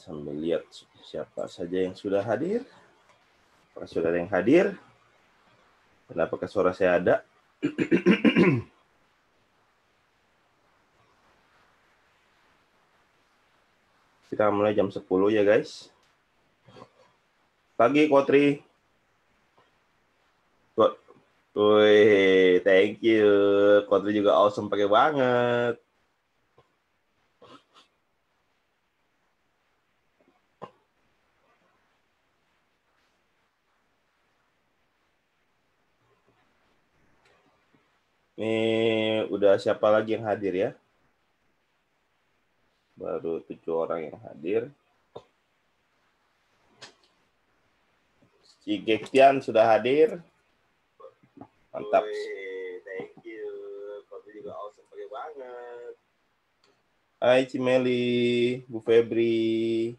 sambil lihat siapa saja yang sudah hadir. Apakah sudah ada yang hadir? Dan apakah suara saya ada? Kita mulai jam 10 ya guys. Pagi Kotri. Wih, thank you. Kotri juga awesome pakai banget. Ini udah siapa lagi yang hadir ya? Baru 7 orang yang hadir. Si Gektian sudah hadir. Mantap. Wih, thank you. Kotri juga awesome pakai banget. Hai Cimeli, Bu Febri.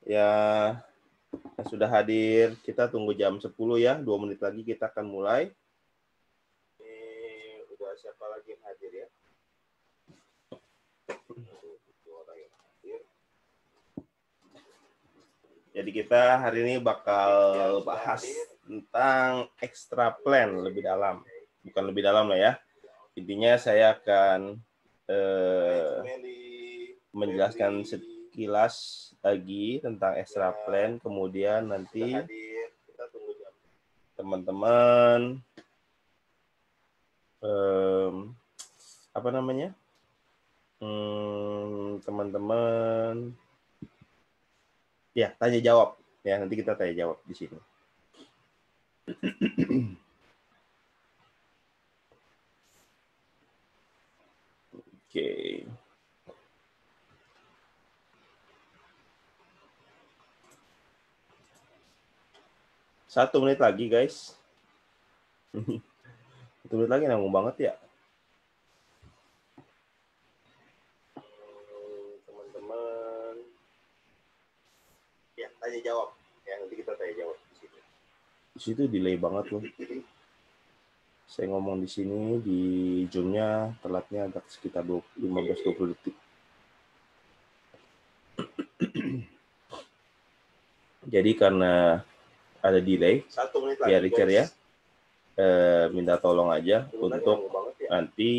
Ya, sudah hadir. Kita tunggu jam 10 ya. 2 menit lagi kita akan mulai. Ini udah siapa lagi yang hadir ya? Jadi kita hari ini bakal bahas tentang extra plan lebih dalam. Bukan lebih dalam lah ya. Intinya saya akan menjelaskan sekilas lagi tentang extra plan. Kemudian nanti teman-teman apa namanya? Teman-teman ya tanya jawab ya, nanti kita tanya jawab di sini. Oke. Satu menit lagi guys. 1 menit lagi nanggung banget ya. Teman-teman ya tanya jawab ya, nanti kita tanya jawab di situ. Di situ delay banget loh. Saya ngomong di sini di Zoom-nya telatnya agak sekitar 15-20 detik. Jadi karena ada delay, ya Richard ya, minta tolong aja untuk nanti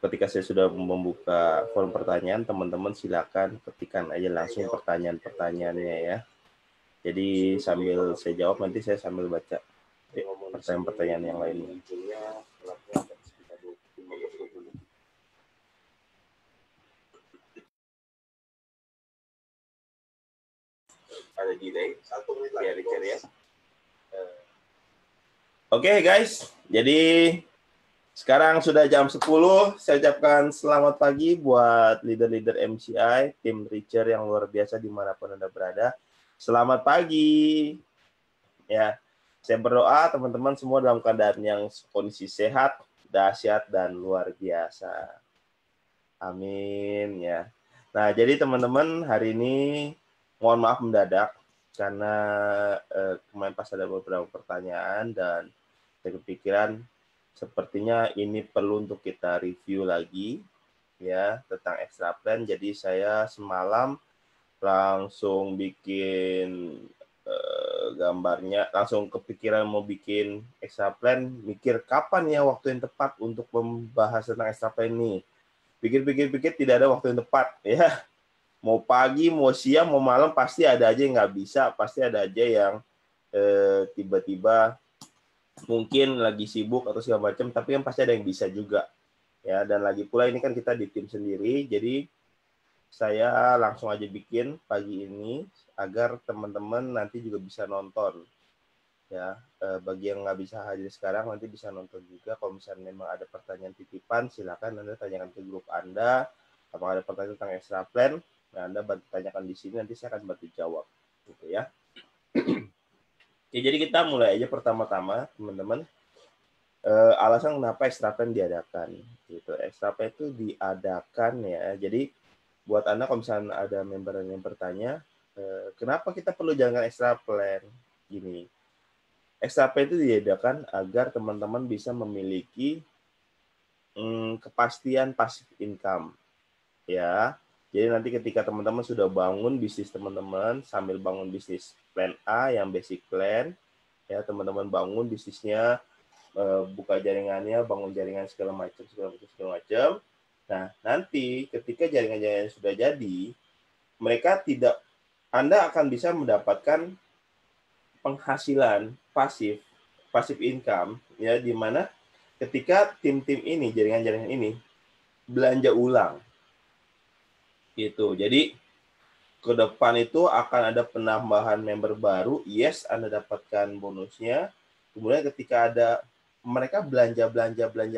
ketika saya sudah membuka form pertanyaan, teman-teman silakan ketikkan aja langsung pertanyaan-pertanyaannya ya. Jadi sambil saya jawab, nanti saya sambil baca pertanyaan-pertanyaan yang lainnya. Ada delay, 1 menit lagi ya Richard ya. Oke guys, jadi sekarang sudah jam 10, saya ucapkan selamat pagi buat leader-leader MCI, tim Richard yang luar biasa dimanapun Anda berada. Selamat pagi. Ya, saya berdoa teman-teman semua dalam keadaan yang kondisi sehat, dahsyat, dan luar biasa. Amin ya. Nah, jadi teman-teman hari ini mohon maaf mendadak karena kemarin pas ada beberapa pertanyaan dan saya kepikiran sepertinya ini perlu untuk kita review lagi ya tentang extra plan. Jadi saya semalam langsung bikin gambarnya, langsung kepikiran mau bikin extra plan, mikir kapan ya waktu yang tepat untuk membahas tentang extra plan ini. Pikir-pikir tidak ada waktu yang tepat ya. Mau pagi, mau siang, mau malam pasti ada aja yang nggak bisa, pasti ada aja yang tiba-tiba mungkin lagi sibuk atau segala macam, tapi yang pasti ada yang bisa juga ya. Dan lagi pula ini kan kita di tim sendiri, jadi saya langsung aja bikin pagi ini agar teman-teman nanti juga bisa nonton ya. Bagi yang nggak bisa hadir sekarang nanti bisa nonton juga. Kalau misalnya memang ada pertanyaan titipan, silakan Anda tanyakan ke grup Anda. Apakah ada pertanyaan tentang extra plan, nah Anda bantu tanyakan di sini, nanti saya akan bantu jawab gitu ya. Oke, jadi kita mulai aja pertama-tama teman-teman. Alasan kenapa extra plan diadakan gitu. Extra plan itu diadakan ya, jadi buat Anda kalau misalnya ada member yang bertanya, kenapa kita perlu jalankan extra plan? Gini, extra plan itu diadakan agar teman-teman bisa memiliki kepastian passive income. ya. Jadi nanti ketika teman-teman sudah bangun bisnis teman-teman, sambil bangun bisnis plan A yang basic plan, ya teman-teman bangun bisnisnya, buka jaringannya, bangun jaringan segala macam. Nah, nanti ketika jaringan-jaringan sudah jadi, Anda akan bisa mendapatkan penghasilan pasif income, ya, di mana ketika tim-tim ini, jaringan-jaringan ini belanja ulang, gitu. Jadi ke depan itu akan ada penambahan member baru, yes, Anda dapatkan bonusnya. Kemudian ketika ada mereka belanja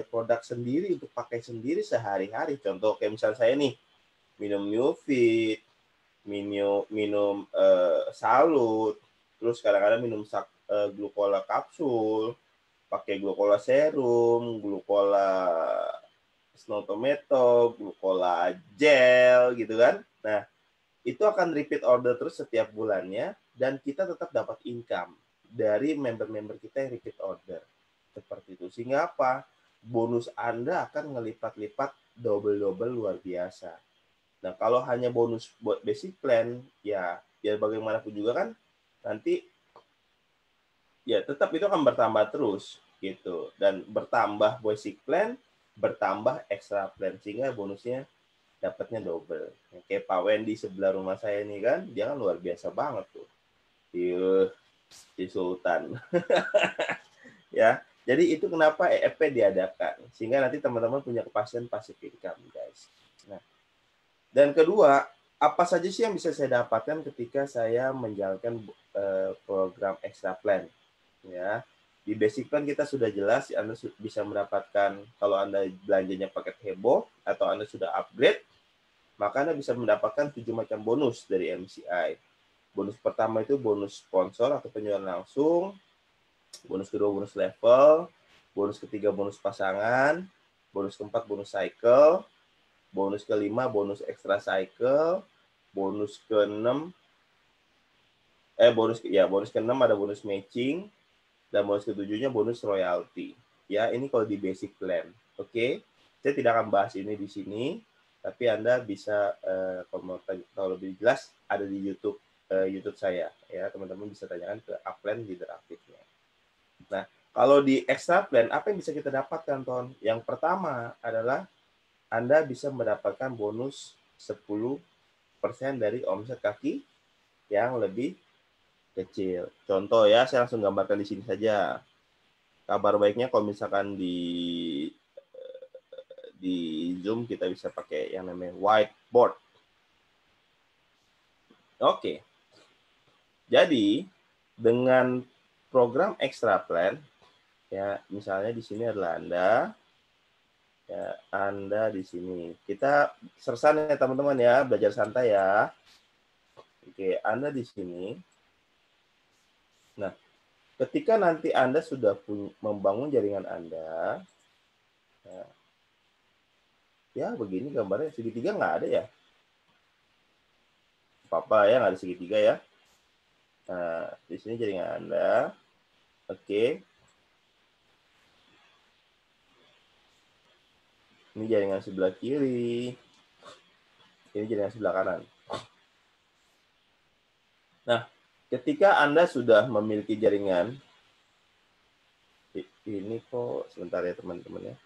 produk sendiri untuk pakai sendiri sehari-hari. Contoh kayak misal saya nih, minum Newfit, minum Salut, terus kadang-kadang minum glukola kapsul, pakai glukola serum, glukola snow tomato, glukola gel gitu kan. Nah, itu akan repeat order terus setiap bulannya, dan kita tetap dapat income dari member-member kita yang repeat order. Seperti itu. Sehingga apa? Bonus Anda akan ngelipat-lipat double-double luar biasa. Nah, kalau hanya bonus buat basic plan, ya biar bagaimanapun juga kan, nanti ya tetap itu akan bertambah terus gitu. Dan bertambah basic plan, bertambah extra plan, sehingga bonusnya dapatnya double. Kayak Pak Wendy sebelah rumah saya nih kan, dia kan luar biasa banget tuh. Di Sultan. Ya, jadi itu kenapa EFP diadakan, sehingga nanti teman-teman punya kepastian passive income, guys. Nah, dan kedua, apa saja sih yang bisa saya dapatkan ketika saya menjalankan program extra plan? Ya, di basic plan kita sudah jelas, Anda bisa mendapatkan, kalau Anda belanjanya paket heboh atau Anda sudah upgrade, maka Anda bisa mendapatkan 7 macam bonus dari MCI. Bonus pertama itu bonus sponsor atau penjualan langsung, bonus kedua bonus level, bonus ketiga bonus pasangan, bonus keempat bonus cycle, bonus kelima bonus extra cycle, bonus keenam bonus keenam ada bonus matching, dan bonus ketujuhnya bonus royalty. Ya, ini kalau di basic plan. Oke. Saya tidak akan bahas ini di sini, tapi Anda bisa kalau lebih jelas ada di YouTube saya, ya. Teman-teman bisa tanyakan ke Upland Leader Aktifnya. Nah, kalau di extra plan apa yang bisa kita dapatkan, Ton? Yang pertama adalah Anda bisa mendapatkan bonus 10% dari omset kaki yang lebih kecil. Contoh ya, saya langsung gambarkan di sini saja. Kabar baiknya kalau misalkan di Zoom kita bisa pakai yang namanya whiteboard. Oke. Jadi dengan program extra plan, ya misalnya di sini adalah Anda, ya Anda di sini. Kita sersan ya teman-teman ya, belajar santai ya. Oke, Anda di sini. Nah, ketika nanti Anda sudah membangun jaringan Anda, ya begini gambarnya, segitiga nggak ada ya? Apa-apa ya, nggak ada segitiga ya. Nah, di sini jaringan Anda. Oke. Ini jaringan sebelah kiri. Ini jaringan sebelah kanan. Nah, ketika Anda sudah memiliki jaringan, ini kok sebentar ya teman-teman ya.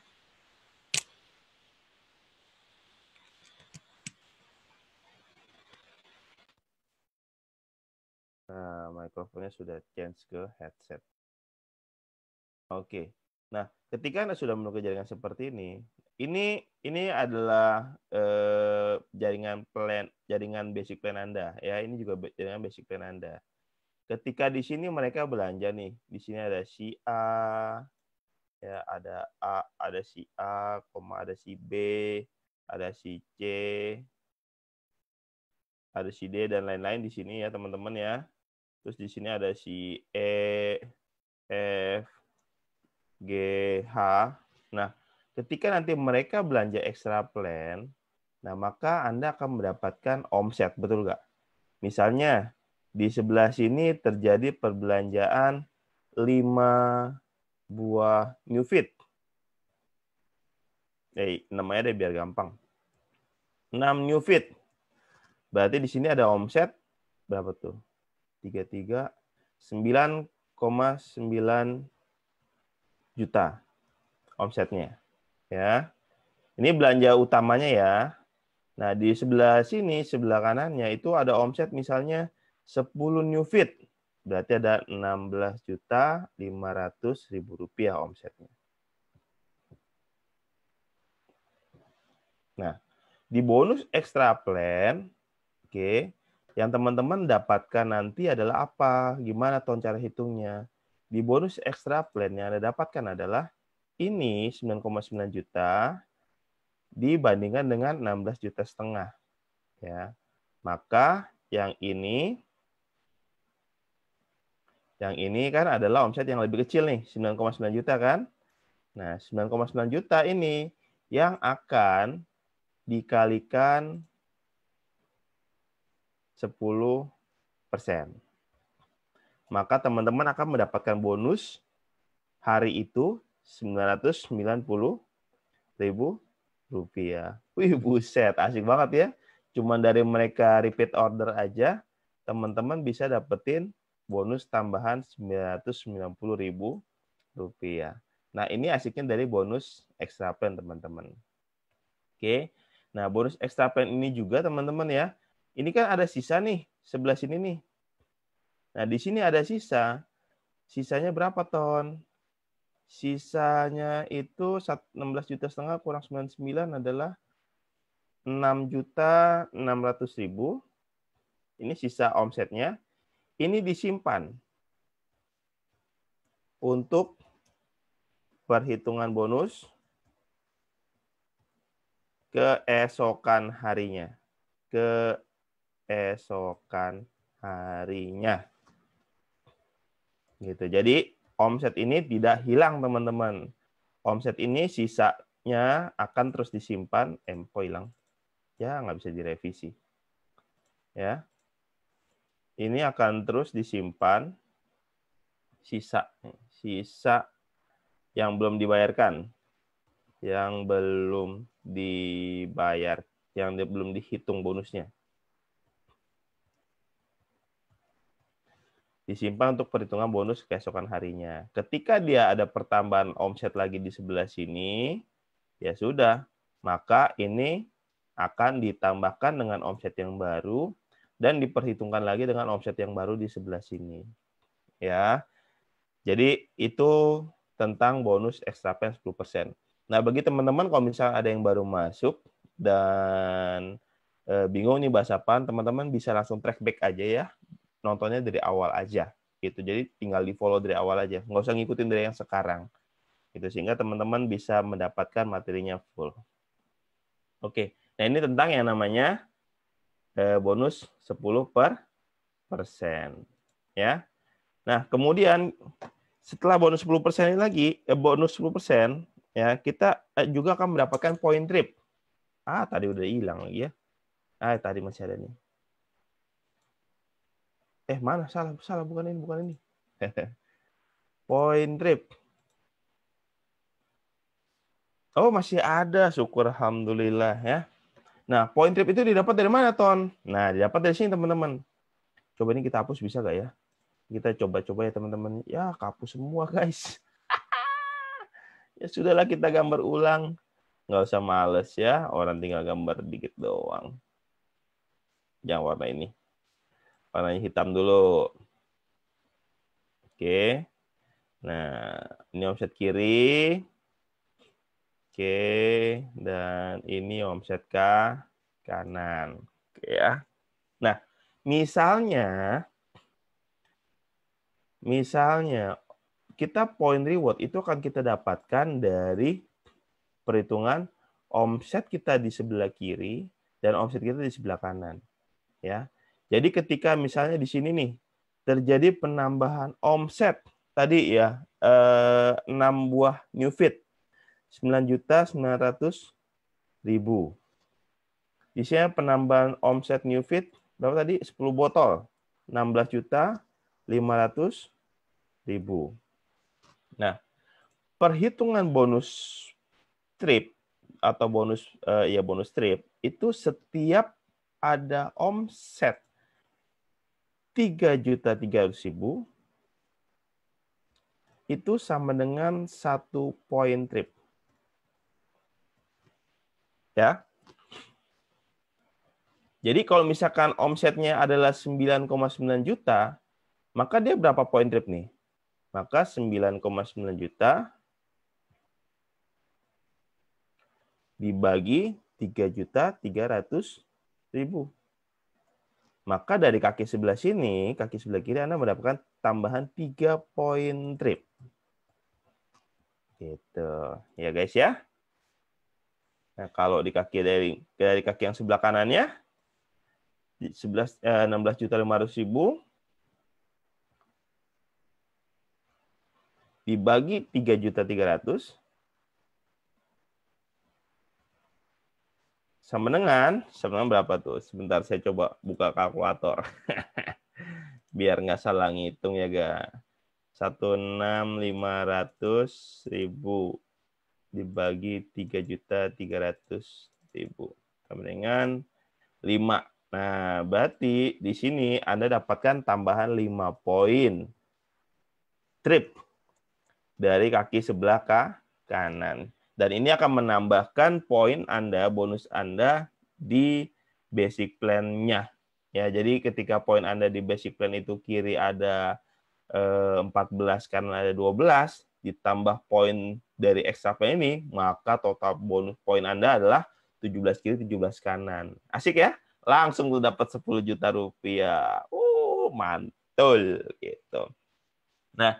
Nah, mikrofonnya sudah change ke headset. Oke. Nah, ketika Anda sudah memiliki jaringan seperti ini adalah jaringan basic plan Anda ya. Ini juga jaringan basic plan Anda. Ketika di sini mereka belanja nih, di sini ada si A, ya ada A, ada si A, ada si B, ada si C, ada si D dan lain-lain di sini ya teman-teman ya. Terus di sini ada si E, F, G, H. Nah, ketika nanti mereka belanja extra plan, nah maka Anda akan mendapatkan omset, betul nggak? Misalnya di sebelah sini terjadi perbelanjaan 5 buah Newfit. Namanya deh biar gampang. 6 new feet. Berarti di sini ada omset berapa tuh? 33 9,9 juta omsetnya, ya. Ini belanja utamanya ya. Nah, di sebelah sini, sebelah kanannya itu ada omset misalnya 10 new feet. Berarti ada 16.500.000 rupiah omsetnya. Nah, di bonus extra plan, oke, yang teman-teman dapatkan nanti adalah apa? Gimana Ton cara hitungnya? Di bonus extra plan yang Anda dapatkan adalah ini 9,9 juta dibandingkan dengan 16,5 juta. Ya. Maka yang ini kan adalah omset yang lebih kecil nih, 9,9 juta kan? Nah, 9,9 juta ini yang akan dikalikan 10%. Maka teman-teman akan mendapatkan bonus hari itu 990.000 rupiah. Wih, buset, asik banget ya. Cuman dari mereka repeat order aja, teman-teman bisa dapetin bonus tambahan 990.000 rupiah. Nah, ini asiknya dari bonus extra plan, teman-teman. Oke. Nah, bonus extra plan ini juga, teman-teman ya. Ini kan ada sisa nih, sebelah sini nih. Nah, di sini ada sisa. Sisanya berapa, Ton? Sisanya itu 16,5 juta kurang 99 adalah 6.600.000. Ini sisa omsetnya. Ini disimpan untuk perhitungan bonus keesokan harinya. Keesokan harinya. Gitu. Jadi omset ini tidak hilang, teman-teman. Omset ini sisanya akan terus disimpan. Kok hilang? Ya, nggak bisa direvisi. Ya. Ini akan terus disimpan sisa yang belum dibayarkan, yang belum dibayar, yang belum dihitung bonusnya. Disimpan untuk perhitungan bonus keesokan harinya. Ketika dia ada pertambahan omset lagi di sebelah sini, ya sudah, maka ini akan ditambahkan dengan omset yang baru dan diperhitungkan lagi dengan omset yang baru di sebelah sini. Ya. Jadi itu tentang bonus extra plan 10%. Nah, bagi teman-teman kalau misalnya ada yang baru masuk dan bingung nih bahas apaan, teman-teman bisa langsung track back aja ya. Nontonnya dari awal aja gitu. Jadi tinggal di-follow dari awal aja. Nggak usah ngikutin dari yang sekarang. Gitu, sehingga teman-teman bisa mendapatkan materinya full. Oke. Nah, ini tentang yang namanya bonus 10%. Ya. Nah, kemudian setelah bonus 10% ini lagi, bonus 10%, ya, kita juga akan mendapatkan point trip. Tadi udah hilang lagi ya. Tadi masih ada nih. Mana? Salah, bukan ini. Point trip. Oh, masih ada. Syukur alhamdulillah ya. Nah, point trip itu didapat dari mana, Ton? Nah, didapat dari sini, teman-teman. Coba ini kita hapus bisa nggak ya? Kita coba-coba ya, teman-teman. Ya, kehapus semua, guys. Ya sudahlah, kita gambar ulang. Nggak usah males ya. Orang tinggal gambar dikit doang. Yang warna ini. Warnanya hitam dulu. Oke. Nah, ini omset kiri. Oke. Dan ini omset kanan. Oke ya. Nah, misalnya kita point reward itu akan kita dapatkan dari perhitungan omset kita di sebelah kiri dan omset kita di sebelah kanan. Ya. Jadi ketika misalnya di sini nih terjadi penambahan omset tadi ya 6 buah new feed 9.900.000. Di sini penambahan omset new feed berapa tadi? 10 botol 16.500.000. Nah, perhitungan bonus trip atau bonus bonus trip itu setiap ada omset 3.300.000 itu sama dengan 1 poin trip. Ya. Jadi kalau misalkan omsetnya adalah 9,9 juta, maka dia berapa poin trip nih? Maka 9,9 juta dibagi 3.300.000. Maka dari kaki sebelah sini, kaki sebelah kiri Anda mendapatkan tambahan 3 poin trip. Gitu. Ya guys ya. Nah, kalau di kaki dari kaki yang sebelah kanannya 16.500.000 dibagi 3.300.000 sama dengan berapa tuh? Sebentar saya coba buka kalkulator. Biar nggak salah ngitung ya, ga. 16.500.000 dibagi 3.300.000 sama dengan 5. Nah, berarti di sini Anda dapatkan tambahan 5 poin trip dari kaki sebelah kanan. Dan ini akan menambahkan poin Anda, bonus Anda di basic plan-nya. Ya, jadi ketika poin Anda di basic plan itu kiri ada 14 karena ada 12, ditambah poin dari extra plan ini, maka total bonus poin Anda adalah 17 kiri, 17 kanan. Asik ya? Langsung tuh dapat 10 juta rupiah. Mantul gitu. Nah,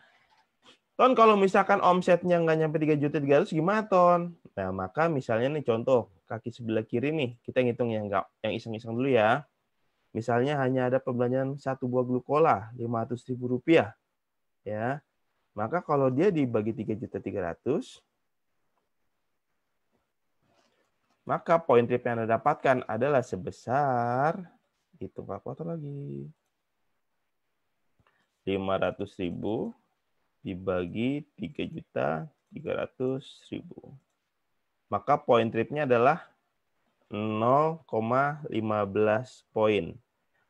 Ton, kalau misalkan omsetnya nggak nyampe 3.300.000 gimana, Ton? Nah, maka misalnya nih contoh, kaki sebelah kiri nih, kita ngitung yang iseng-iseng dulu ya. Misalnya hanya ada pembelanjaan 1 buah glukola, 500.000 rupiah. Ya. Maka kalau dia dibagi 3.300.000, maka poin trip yang Anda dapatkan adalah sebesar, hitung kalkulator lagi, 500.000 dibagi 3.300.000. Maka poin tripnya adalah 0,15 poin.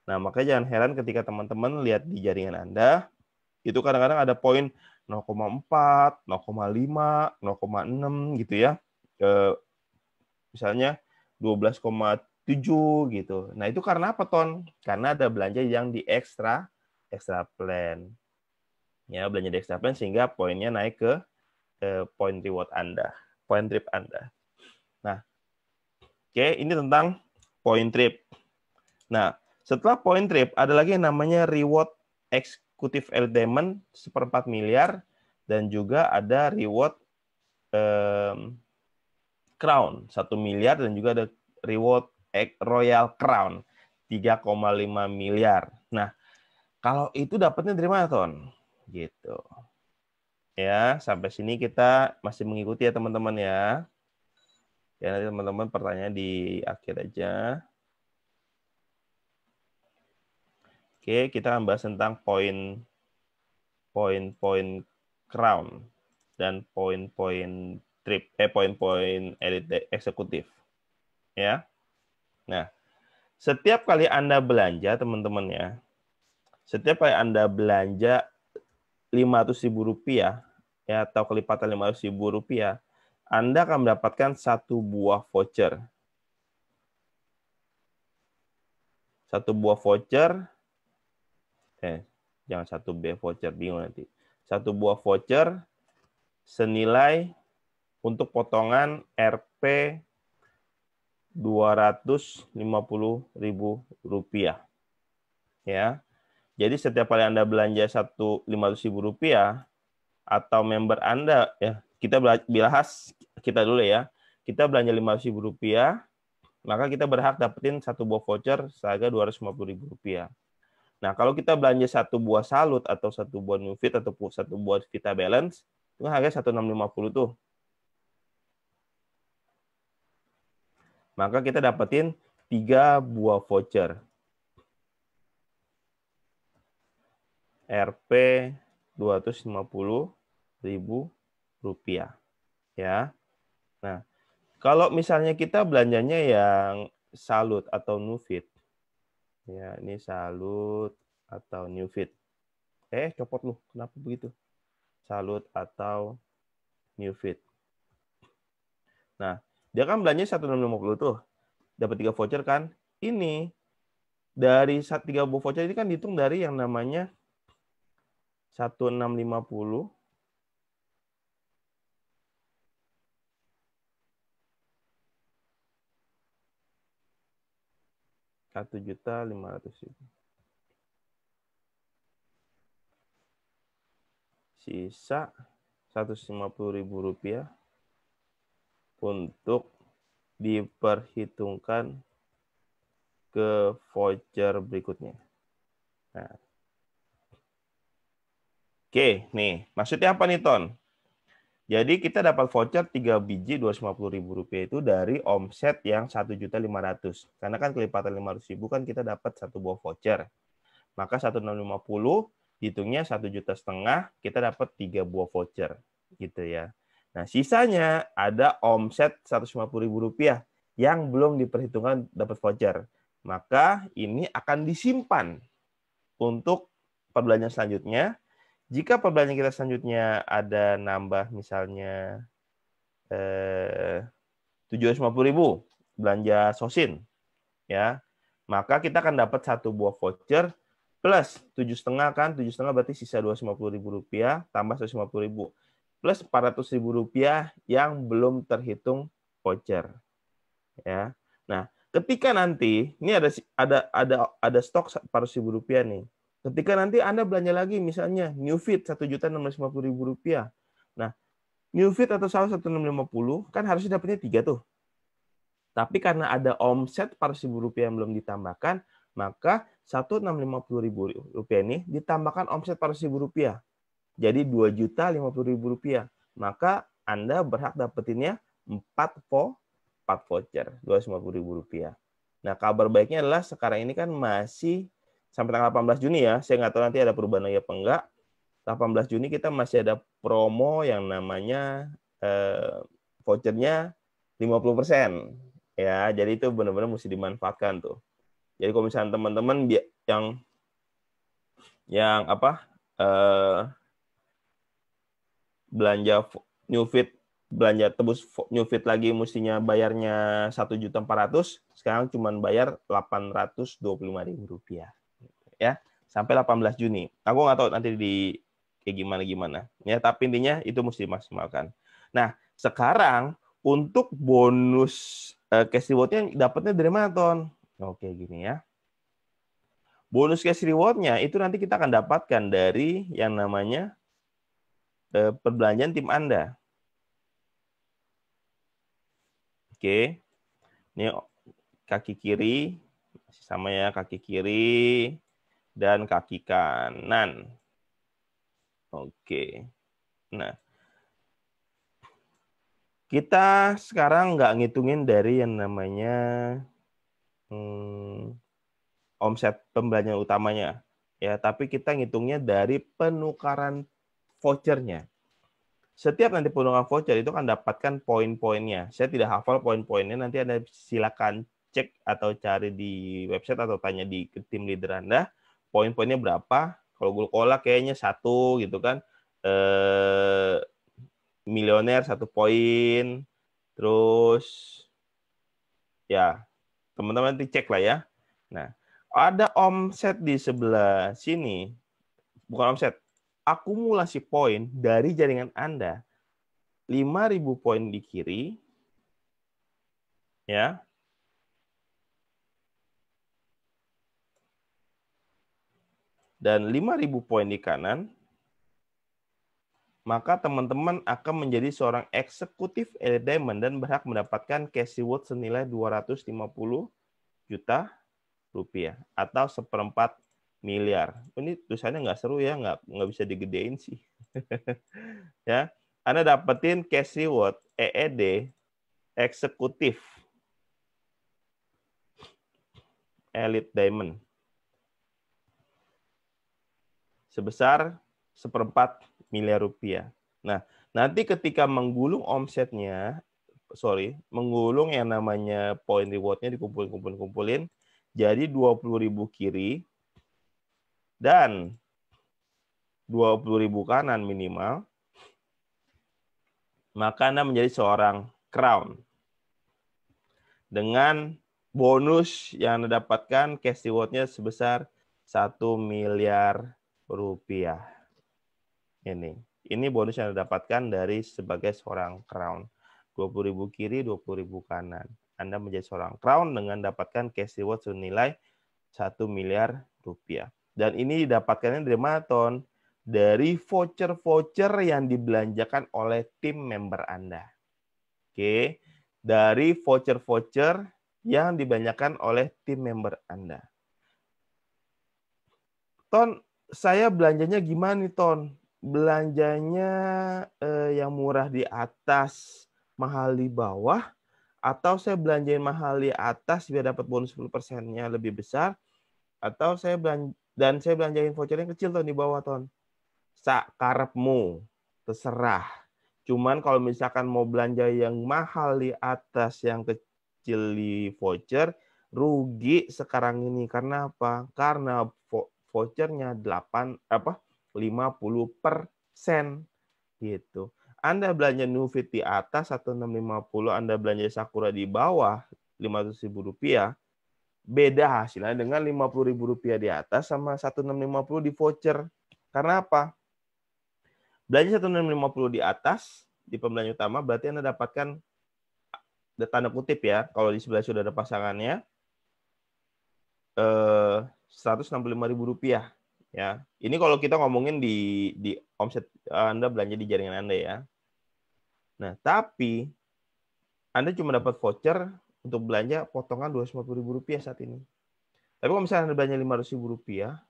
Nah, makanya jangan heran ketika teman-teman lihat di jaringan Anda, itu kadang-kadang ada poin 0,4, 0,5, 0,6 gitu ya. Misalnya 12,7 gitu. Nah, itu karena apa, Ton? Karena ada belanja yang di extra plan. Ya, belanja di extra plan sehingga poinnya naik ke poin reward Anda, poin trip Anda. Nah, oke, ini tentang poin trip. Nah, setelah poin trip, ada lagi yang namanya reward eksekutif early diamond 1/4 miliar, dan juga ada reward crown 1 miliar, dan juga ada reward royal crown 3,5 miliar. Nah, kalau itu dapatnya dari mana, Ton? Gitu. Ya, sampai sini kita masih mengikuti ya teman-teman ya. Ya, nanti teman-teman pertanyaan di akhir aja. Oke, kita akan bahas tentang poin-poin crown dan poin-poin trip, poin-poin elite eksekutif. Ya. Nah, setiap kali Anda belanja, teman-teman ya, setiap kali Anda belanja 500.000 rupiah, ya, atau kelipatan 500.000 rupiah, Anda akan mendapatkan 1 buah voucher. 1 buah voucher, jangan 1 B voucher, bingung nanti. 1 buah voucher senilai untuk potongan Rp 250.000 rupiah. Ya. Jadi setiap kali Anda belanja 500.000 rupiah, atau member Anda, ya, kita bahas kita dulu ya. Kita belanja 500.000 rupiah, maka kita berhak dapetin 1 buah voucher seharga 250.000 rupiah. Nah, kalau kita belanja 1 buah Salut atau 1 buah Nufit atau 1 buah Vita Balance, itu harga 1.650 tuh. Maka kita dapetin 3 buah voucher. Rp 250.000 rupiah. Ya. Nah, Kalau misalnya kita belanjanya yang Salut atau Nufit, ya ini Salut atau Nufit. Copot lu, kenapa begitu? Salut atau Nufit. Nah, dia kan belanja 1650 tuh. Dapat 3 voucher kan? Ini dari 3 voucher ini kan dihitung dari yang namanya 1650 1.500.000. Sisa Rp150.000 untuk diperhitungkan ke voucher berikutnya. Nah. Oke, nih. Maksudnya apa nih, Ton? Jadi kita dapat voucher 3 biji Rp250.000 itu dari omset yang 1.500.000. Karena kan kelipatan 500.000 kan kita dapat 1 buah voucher. Maka 1.650 hitungnya 1,5 juta, kita dapat 3 buah voucher. Gitu ya. Nah, sisanya ada omset Rp150.000 yang belum diperhitungkan dapat voucher. Maka ini akan disimpan untuk perbelanjaan selanjutnya. Jika perbelanjaan kita selanjutnya ada nambah misalnya 750.000 belanja sosin, ya, maka kita akan dapat 1 buah voucher plus 7,5 kan, 7,5 berarti sisa Rp250.000 tambah Rp150.000 plus Rp400.000 yang belum terhitung voucher, ya. Nah, ketika nanti ini ada stok Rp400.000 nih. Ketika nanti Anda belanja lagi misalnya Nufit Rp1.650.000. Nah, Nufit atau Salut 1.650 kan harusnya dapatnya 3 tuh. Tapi karena ada omset Rp400.000 yang belum ditambahkan, maka Rp1.650.000 ini ditambahkan omset Rp400.000. Jadi Rp2.050.000. Maka Anda berhak dapetinnya 4 voucher Rp250.000. Nah, kabar baiknya adalah sekarang ini kan masih sampai tanggal 18 Juni ya. Saya nggak tahu nanti ada perubahan lagi apa enggak. 18 Juni kita masih ada promo yang namanya vouchernya 50%. Ya, jadi itu benar-benar mesti dimanfaatkan tuh. Jadi kalau misalnya teman-teman yang apa belanja Nufit, belanja tebus Nufit lagi mestinya bayarnya 1.400.000, sekarang cuma bayar Rp825.000 ya sampai 18 Juni. Aku nggak tahu nanti di kayak gimana ya, tapi intinya itu mesti dimaksimalkan. Nah, sekarang untuk bonus cash reward-nya dapatnya dari mana, Ton? Oke, gini ya. Bonus cash reward-nya itu nanti kita akan dapatkan dari yang namanya perbelanjaan tim Anda. Oke. Ini kaki kiri, sama ya, kaki kiri dan kaki kanan. Oke. Nah, kita sekarang nggak ngitungin dari yang namanya omset pembelanjaan utamanya, ya, tapi kita ngitungnya dari penukaran vouchernya. Setiap nanti penukaran voucher itu kan dapatkan poin-poinnya. Saya tidak hafal poin-poinnya, nanti Anda silakan cek atau cari di website atau tanya di tim leader Anda, poin-poinnya berapa. Kalau Gulkola kayaknya 1 gitu kan. Milioner 1 poin. Terus ya, teman-teman nanti cek lah ya. Nah, ada omset di sebelah sini. Bukan omset, akumulasi poin dari jaringan Anda. 5.000 poin di kiri, ya. Dan 5.000 poin di kanan, maka teman-teman akan menjadi seorang eksekutif Elite Diamond dan berhak mendapatkan cash reward senilai Rp250 juta atau 1/4 miliar. Ini tulisannya nggak seru ya, nggak bisa digedein sih. Ya, Anda dapetin cash reward EED eksekutif Elite Diamond sebesar 1/4 miliar rupiah. Nah, nanti ketika menggulung omsetnya menggulung yang namanya point reward-nya dikumpulin jadi 20.000 kiri dan 20.000 kanan minimal, maka Anda menjadi seorang crown. Dengan bonus yang Anda dapatkan cash reward-nya sebesar 1 miliar rupiah. Ini bonus yang Anda dapatkan dari sebagai seorang crown. 20.000 kiri, 20.000 kanan. Anda menjadi seorang crown dengan dapatkan cash reward senilai 1 miliar rupiah. Dan ini didapatkannya dari mana, Ton? Dari voucher-voucher yang dibelanjakan oleh tim member Anda. Oke, dari voucher-voucher yang dibelanjakan oleh tim member Anda. Ton, saya belanjanya gimana nih, Ton? Belanjanya yang murah di atas, mahal di bawah, atau saya belanjain mahal di atas biar dapat bonus 10%-nya lebih besar, atau saya belanjain voucher yang kecil, Ton, di bawah, Ton? Sakarepmu, terserah. Cuman kalau misalkan mau belanja yang mahal di atas, yang kecil di voucher, rugi sekarang ini. Karena apa? Karena vouchernya 50% gitu. Anda belanja Nufit di atas 1650, Anda belanja Sakura di bawah 500.000 rupiah, beda hasilnya dengan 50.000 rupiah di atas sama 1650 di voucher. Karena apa? Belanja 1650 di atas di pembelanja utama berarti Anda dapatkan tanda kutip ya, kalau di sebelah sudah ada pasangannya 165.000 rupiah ya. Ini kalau kita ngomongin di omset Anda belanja di jaringan Anda ya. Nah, tapi Anda cuma dapat voucher untuk belanja potongan 250.000 rupiah saat ini. Tapi kalau misalnya Anda belanja 500.000 rupiah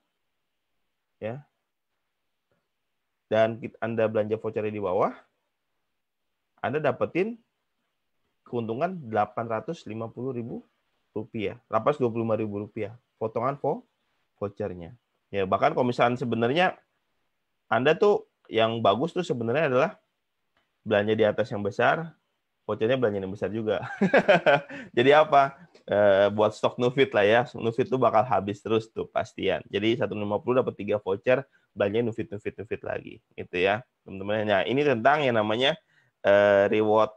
ya, dan Anda belanja voucher di bawah, Anda dapetin keuntungan 850.000 rupiah, 825.000 rupiah, potongan vouchernya. Ya, bahkan kalau misalnya sebenarnya Anda tuh yang bagus tuh sebenarnya adalah belanja di atas yang besar, vouchernya belanja yang besar juga. Jadi apa? Buat stok Nufit lah ya. Nufit tuh bakal habis terus tuh pastian. Jadi 150 dapat 3 voucher, belanja Nufit lagi. Gitu ya, teman-teman. Nah, ini tentang yang namanya reward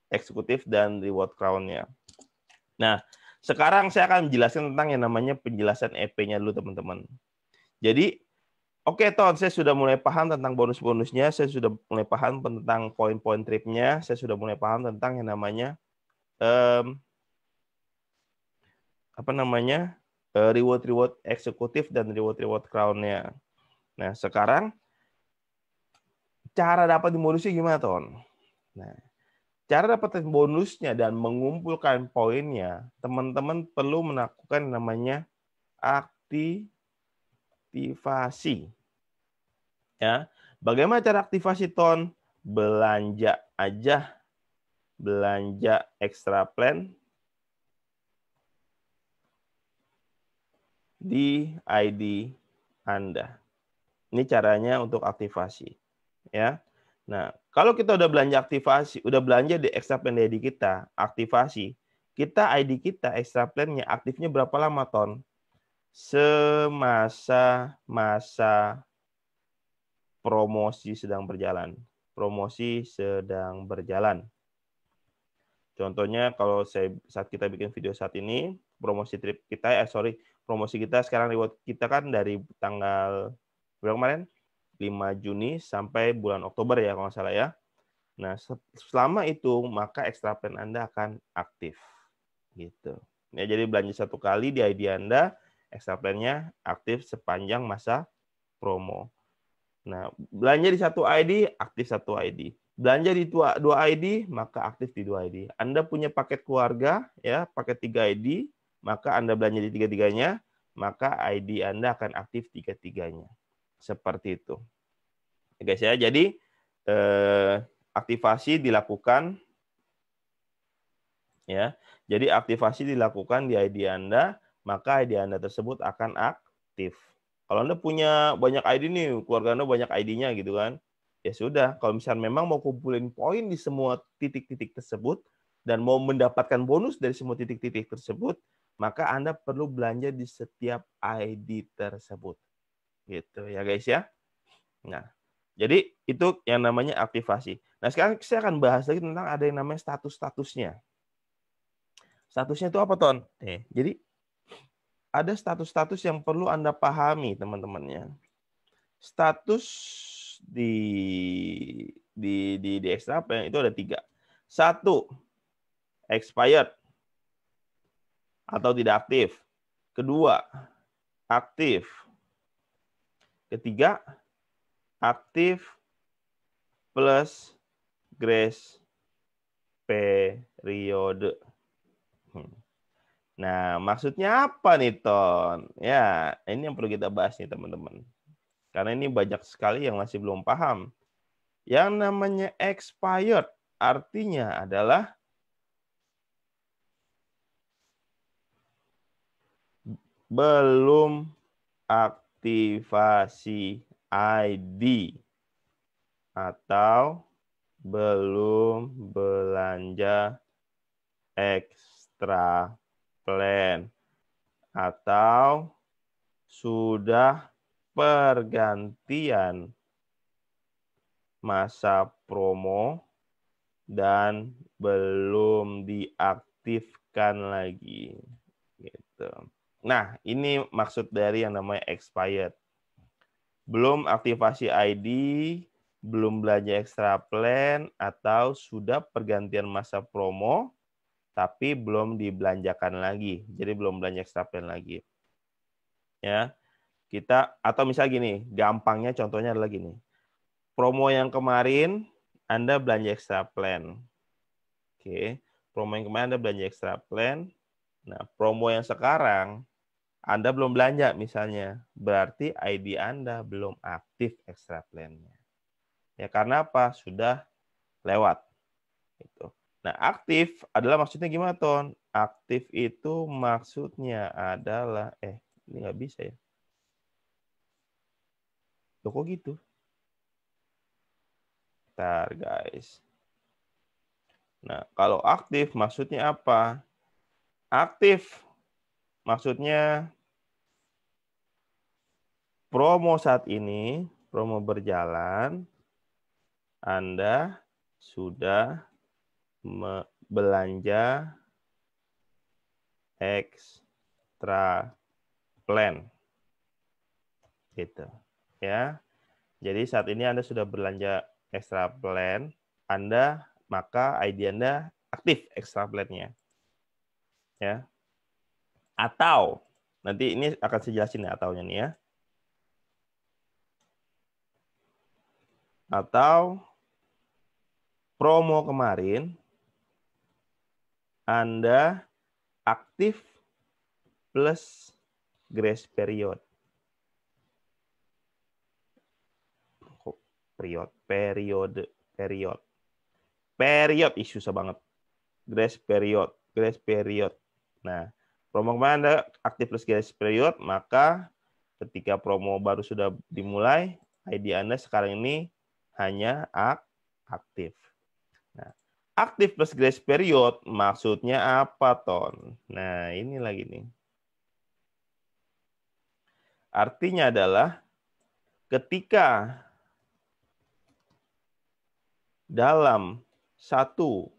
eksekutif dan reward crown-nya. Nah, sekarang saya akan menjelaskan tentang yang namanya penjelasan EP-nya dulu, teman-teman. Jadi, oke, Ton, saya sudah mulai paham tentang bonus-bonusnya, saya sudah mulai paham tentang poin-poin tripnya, saya sudah mulai paham tentang yang namanya reward-reward eksekutif dan reward-reward crown-nya. Nah, sekarang cara dapat bonusnya gimana, Ton? Nah, cara dapat bonusnya dan mengumpulkan poinnya, teman-teman perlu melakukan namanya aktivasi. Ya, bagaimana cara aktivasi, Ton? Belanja aja, belanja extra plan di ID Anda. Ini caranya untuk aktivasi, ya. Nah, kalau kita udah belanja aktivasi, udah belanja di extra plan di ID kita, aktivasi, kita ID kita extra plan-nya aktifnya berapa lama, Ton? Semasa masa promosi sedang berjalan. Promosi sedang berjalan. Contohnya kalau saat kita bikin video saat ini, promosi trip kita, promosi kita sekarang reward kita kan dari tanggal berapa kemarin? 5 Juni sampai bulan Oktober ya kalau nggak salah ya. Nah, selama itu maka extra plan Anda akan aktif. Gitu. Ya, jadi belanja satu kali di ID Anda, extra plan-nya aktif sepanjang masa promo. Nah, belanja di satu ID, aktif satu ID. Belanja di dua ID, maka aktif di 2 ID. Anda punya paket keluarga, ya, paket 3 ID, maka Anda belanja di 3-3-nya, maka ID Anda akan aktif 3-3-nya. Seperti itu. Ya, guys ya, jadi aktivasi dilakukan, ya. Jadi aktivasi dilakukan di ID Anda, maka ID Anda tersebut akan aktif. Kalau Anda punya banyak ID nih, keluarga Anda banyak ID-nya gitu kan. ya sudah. Kalau misalnya memang mau kumpulin poin di semua titik-titik tersebut dan mau mendapatkan bonus dari semua titik-titik tersebut, maka Anda perlu belanja di setiap ID tersebut. Gitu ya guys ya. Nah, jadi itu yang namanya aktivasi. Nah, sekarang saya akan bahas lagi tentang ada yang namanya status-statusnya. Statusnya itu apa, Ton? Jadi ada status-status yang perlu Anda pahami, teman-temannya. Status di extra plan itu ada 3. 1, expired atau tidak aktif. 2, aktif. 3, aktif plus grace periode. Nah, maksudnya apa nih, Ton? Ya, ini yang perlu kita bahas nih, teman-teman. Karena ini banyak sekali yang masih belum paham. Yang namanya expired artinya adalah belum aktivasi ID atau belum belanja extra plan atau sudah pergantian masa promo dan belum diaktifkan lagi gitu. Nah, ini maksud dari yang namanya expired. Belum aktivasi ID, belum belanja extra plan, atau sudah pergantian masa promo tapi belum dibelanjakan lagi. Jadi belum belanja extra plan lagi. Ya. Kita atau misal gini, gampangnya contohnya adalah gini. Promo yang kemarin Anda belanja extra plan. Oke, promo yang kemarin Anda belanja extra plan. Nah, promo yang sekarang Anda belum belanja misalnya, berarti ID Anda belum aktif extra plan-nya. Ya karena apa? Sudah lewat. Gitu. Nah, aktif adalah maksudnya gimana, Ton? Aktif itu maksudnya adalah ini nggak bisa ya. Loh, kok gitu? Bentar, guys. Nah, kalau aktif maksudnya apa? Aktif maksudnya promo saat ini, promo berjalan, Anda sudah belanja extra plan. Gitu. Ya. Jadi saat ini Anda sudah belanja extra plan, maka ID Anda aktif extra plan-nya. Ya. Atau nanti ini akan saya jelasin ya ataunya nih ya. Atau promo kemarin Anda aktif plus grace period. Period susah banget. Grace period. Nah, promo kemarin Anda aktif plus grace period, maka ketika promo baru sudah dimulai, ID Anda sekarang ini hanya aktif. Nah, aktif plus grace period maksudnya apa, Ton? Nah, ini lagi nih. Artinya adalah ketika dalam satu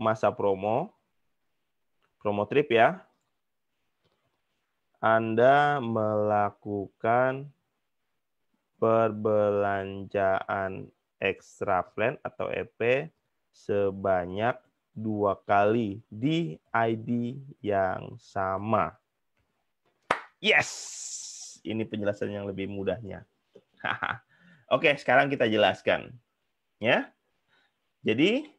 masa promo trip ya, Anda melakukan perbelanjaan extra plan atau EP sebanyak 2 kali di ID yang sama. Yes, ini penjelasan yang lebih mudahnya. Oke, sekarang kita jelaskan, ya. Jadi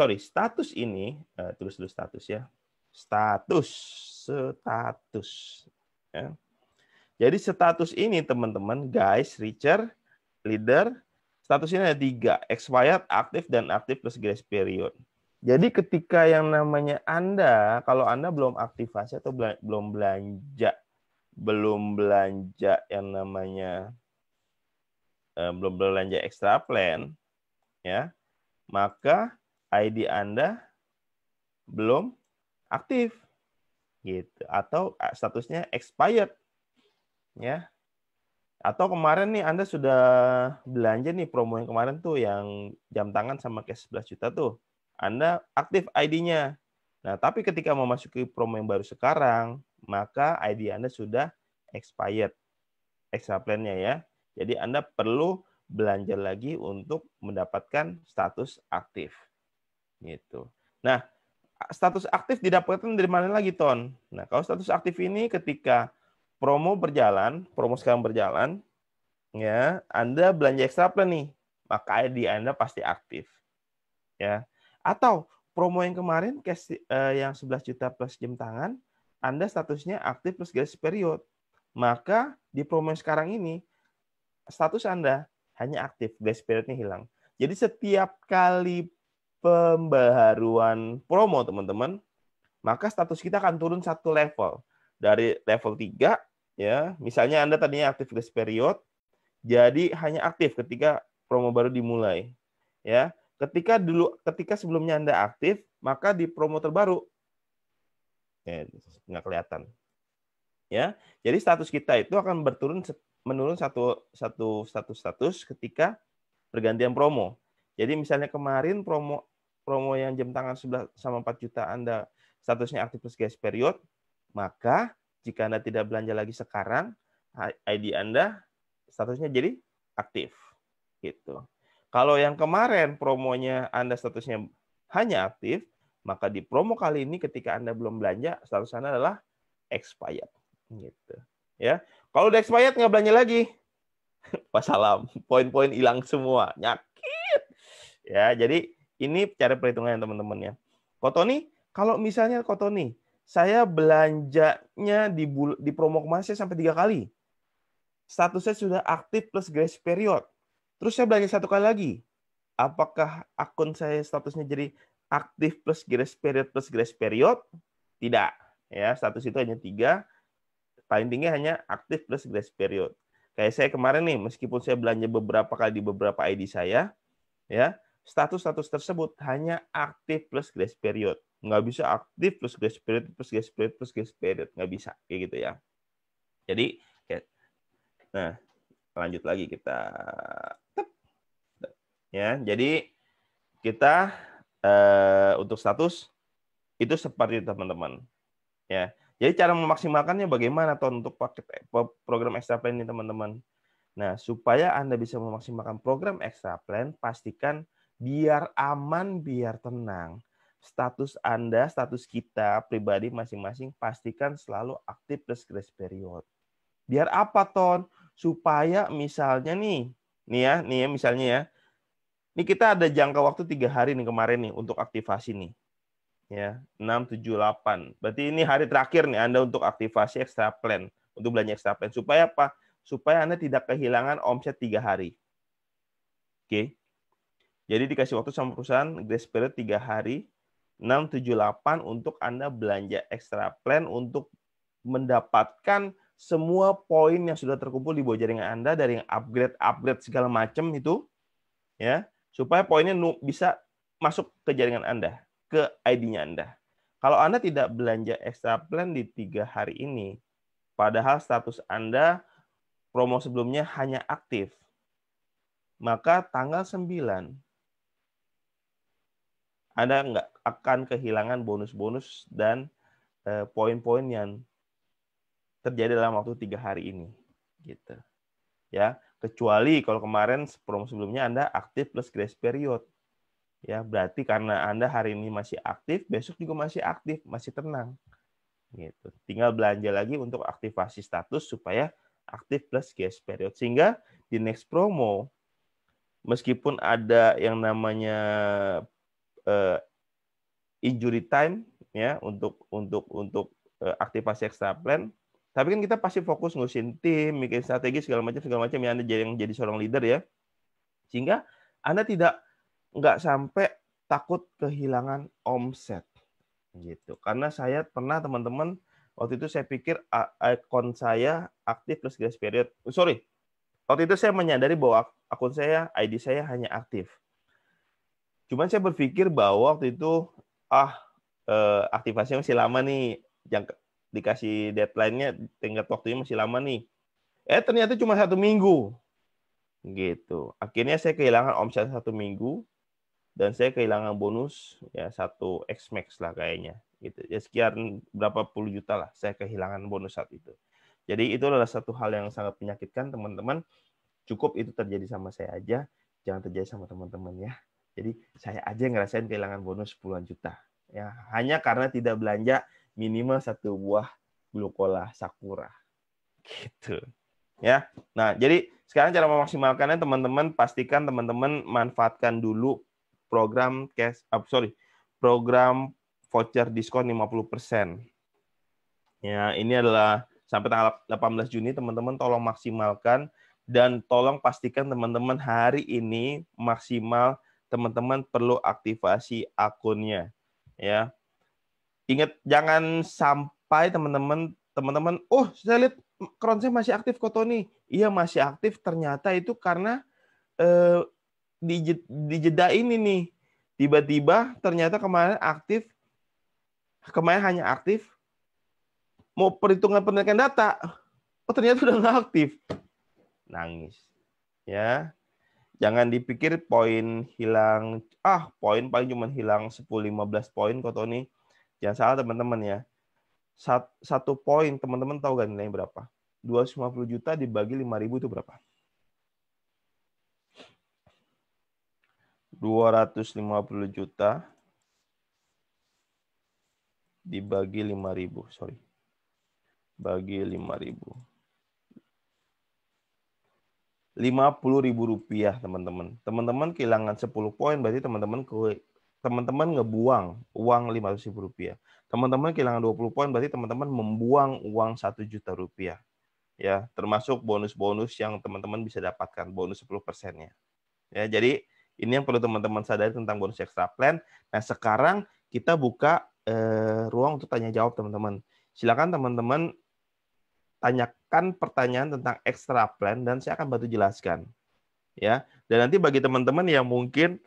status ini tulis dulu status ya. Status. Ya. Jadi status ini teman-teman, guys, Richard, leader, status ini ada 3, expired, aktif, dan aktif plus grace period. Jadi ketika yang namanya Anda, kalau Anda belum aktivasi atau belum belanja belum belanja yang namanya belum belanja extra plan, ya, maka ID Anda belum aktif, gitu, atau statusnya expired, ya. Atau kemarin nih Anda sudah belanja nih promo yang kemarin tuh yang jam tangan sama cash 11 juta tuh. Anda aktif ID-nya. Nah, tapi ketika memasuki promo yang baru sekarang, maka ID Anda sudah expired extra plan-nya ya. Jadi Anda perlu belanja lagi untuk mendapatkan status aktif. Gitu. Nah, status aktif didapatkan dari mana lagi, Ton? Nah, kalau status aktif ini ketika promo berjalan, promo sekarang berjalan, ya, Anda belanja extra plan nih, maka ID Anda pasti aktif. Ya. Atau promo yang kemarin cash yang 11 juta plus jam tangan, Anda statusnya aktif plus grace period. Maka di promo yang sekarang ini status Anda hanya aktif, grace periodnya hilang. Jadi setiap kali pembaharuan promo, teman-teman, maka status kita akan turun satu level. Dari level 3, ya, misalnya Anda tadinya aktif grace period, jadi hanya aktif ketika promo baru dimulai. Ya, ketika sebelumnya Anda aktif, maka di promo terbaru nggak kelihatan. Ya, jadi status kita itu akan menurun satu status ketika pergantian promo. Jadi misalnya kemarin promo yang jam tangan 11 sama 4 juta Anda statusnya aktif plus grace period, maka jika Anda tidak belanja lagi sekarang, ID Anda statusnya jadi aktif. Gitu. Kalau yang kemarin promonya Anda statusnya hanya aktif, maka di promo kali ini ketika Anda belum belanja, status Anda adalah expired. Gitu. Ya. Kalau udah expired nggak belanja lagi, wassalam, poin-poin hilang semua, nyakit. Ya, jadi ini cara perhitungannya teman-teman ya. Kotoni, kalau misalnya Kotoni, saya belanjanya di promo kemarin saya sampai 3 kali. Statusnya sudah aktif plus grace period. Terus saya belanja 1 kali lagi. Apakah akun saya statusnya jadi aktif plus grace period plus grace period? Tidak. Ya, status itu hanya 3. Paling tinggi hanya aktif plus grace period. Kayak saya kemarin nih, meskipun saya belanja beberapa kali di beberapa ID saya, ya, status-status tersebut hanya aktif plus grace period. Nggak bisa aktif plus grace period plus grace period plus grace period. Nggak bisa. Kayak gitu ya. Jadi, nah, lanjut lagi kita. Ya, jadi kita untuk status itu seperti itu teman-teman. Ya, jadi cara memaksimalkannya bagaimana Ton untuk paket program extra plan ini teman-teman. Nah, supaya Anda bisa memaksimalkan program extra plan, pastikan biar aman, biar tenang. Status Anda, status kita pribadi masing-masing pastikan selalu aktif plus grace period. Biar apa Ton? Supaya misalnya nih ya misalnya ya. Ini kita ada jangka waktu 3 hari nih kemarin nih untuk aktivasi nih. Ya, 6, 7, 8. Berarti ini hari terakhir nih Anda untuk aktivasi extra plan, untuk belanja extra plan. Supaya apa? Supaya Anda tidak kehilangan omset 3 hari. Oke. Jadi dikasih waktu sama perusahaan grace period 3 hari, 6, 7, 8 untuk Anda belanja extra plan untuk mendapatkan semua poin yang sudah terkumpul di bawah jaringan Anda dari yang upgrade segala macam itu, ya, supaya poinnya bisa masuk ke jaringan Anda, ke ID-nya Anda. Kalau Anda tidak belanja extra plan di 3 hari ini, padahal status Anda promo sebelumnya hanya aktif, maka tanggal 9 Anda nggak akan kehilangan bonus-bonus dan poin-poin yang terjadi dalam waktu 3 hari ini. Gitu. Ya, kecuali kalau kemarin promo sebelumnya Anda aktif plus grace period. Ya, berarti karena Anda hari ini masih aktif, besok juga masih aktif, masih tenang. Gitu. Tinggal belanja lagi untuk aktivasi status supaya aktif plus grace period. Sehingga di next promo, meskipun ada yang namanya injury time ya untuk aktivasi extra plan, tapi kan kita pasti fokus ngurusin tim, bikin strategi segala macam yang Anda jadi seorang leader ya. Sehingga Anda nggak sampai takut kehilangan omset gitu. Karena saya pernah teman-teman Waktu itu saya pikir akun saya aktif plus grace period. Sorry, waktu itu saya menyadari bahwa akun saya, ID saya hanya aktif. Cuman saya berpikir bahwa waktu itu aktivasinya masih lama nih, yang dikasih deadline-nya tenggat waktunya masih lama nih. Ternyata cuma 1 minggu. Gitu. Akhirnya saya kehilangan omset 1 minggu dan saya kehilangan bonus ya 1 X-Max lah kayaknya. Gitu. Ya sekian berapa puluh juta lah saya kehilangan bonus saat itu. Jadi itu adalah satu hal yang sangat menyakitkan, teman-teman. Cukup itu terjadi sama saya aja, jangan terjadi sama teman-teman ya. Jadi saya aja ngerasain kehilangan bonus puluhan juta. Ya, hanya karena tidak belanja minimal 1 buah glukola Sakura. Gitu. Ya. Nah, jadi sekarang cara memaksimalkannya, teman-teman pastikan teman-teman manfaatkan dulu program program voucher diskon 50%. Ya, ini adalah sampai tanggal 18 Juni, teman-teman tolong maksimalkan dan tolong pastikan teman-teman hari ini maksimal teman-teman perlu aktivasi akunnya. Ya. Ingat, jangan sampai teman-teman, saya lihat Kron saya masih aktif kok Tony. Iya masih aktif, ternyata itu karena di jeda ini nih. Tiba-tiba ternyata kemarin hanya aktif, mau perhitungan penarikan data, ternyata udah nggak aktif. Nangis. Ya. Jangan dipikir poin hilang, poin paling cuma hilang 10-15 poin kok Tony. Jangan salah teman-teman ya. 1 poin, teman-teman tahu nggak nilainya berapa? 250 juta dibagi 5.000 itu berapa? 250 juta dibagi 5.000, sorry. Bagi 5.000. 50.000 rupiah, teman-teman. Teman-teman kehilangan 10 poin, berarti teman-teman ngebuang uang 500.000 rupiah. Teman-teman kehilangan 20 poin, berarti teman-teman membuang uang 1 juta rupiah. Ya, termasuk bonus-bonus yang teman-teman bisa dapatkan, bonus 10%-nya. Ya, jadi ini yang perlu teman-teman sadari tentang bonus extra plan. Nah, sekarang kita buka ruang untuk tanya jawab, teman-teman. Silakan teman-teman tanyakan pertanyaan tentang extra plan dan saya akan bantu jelaskan. Ya, dan nanti bagi teman-teman yang mungkin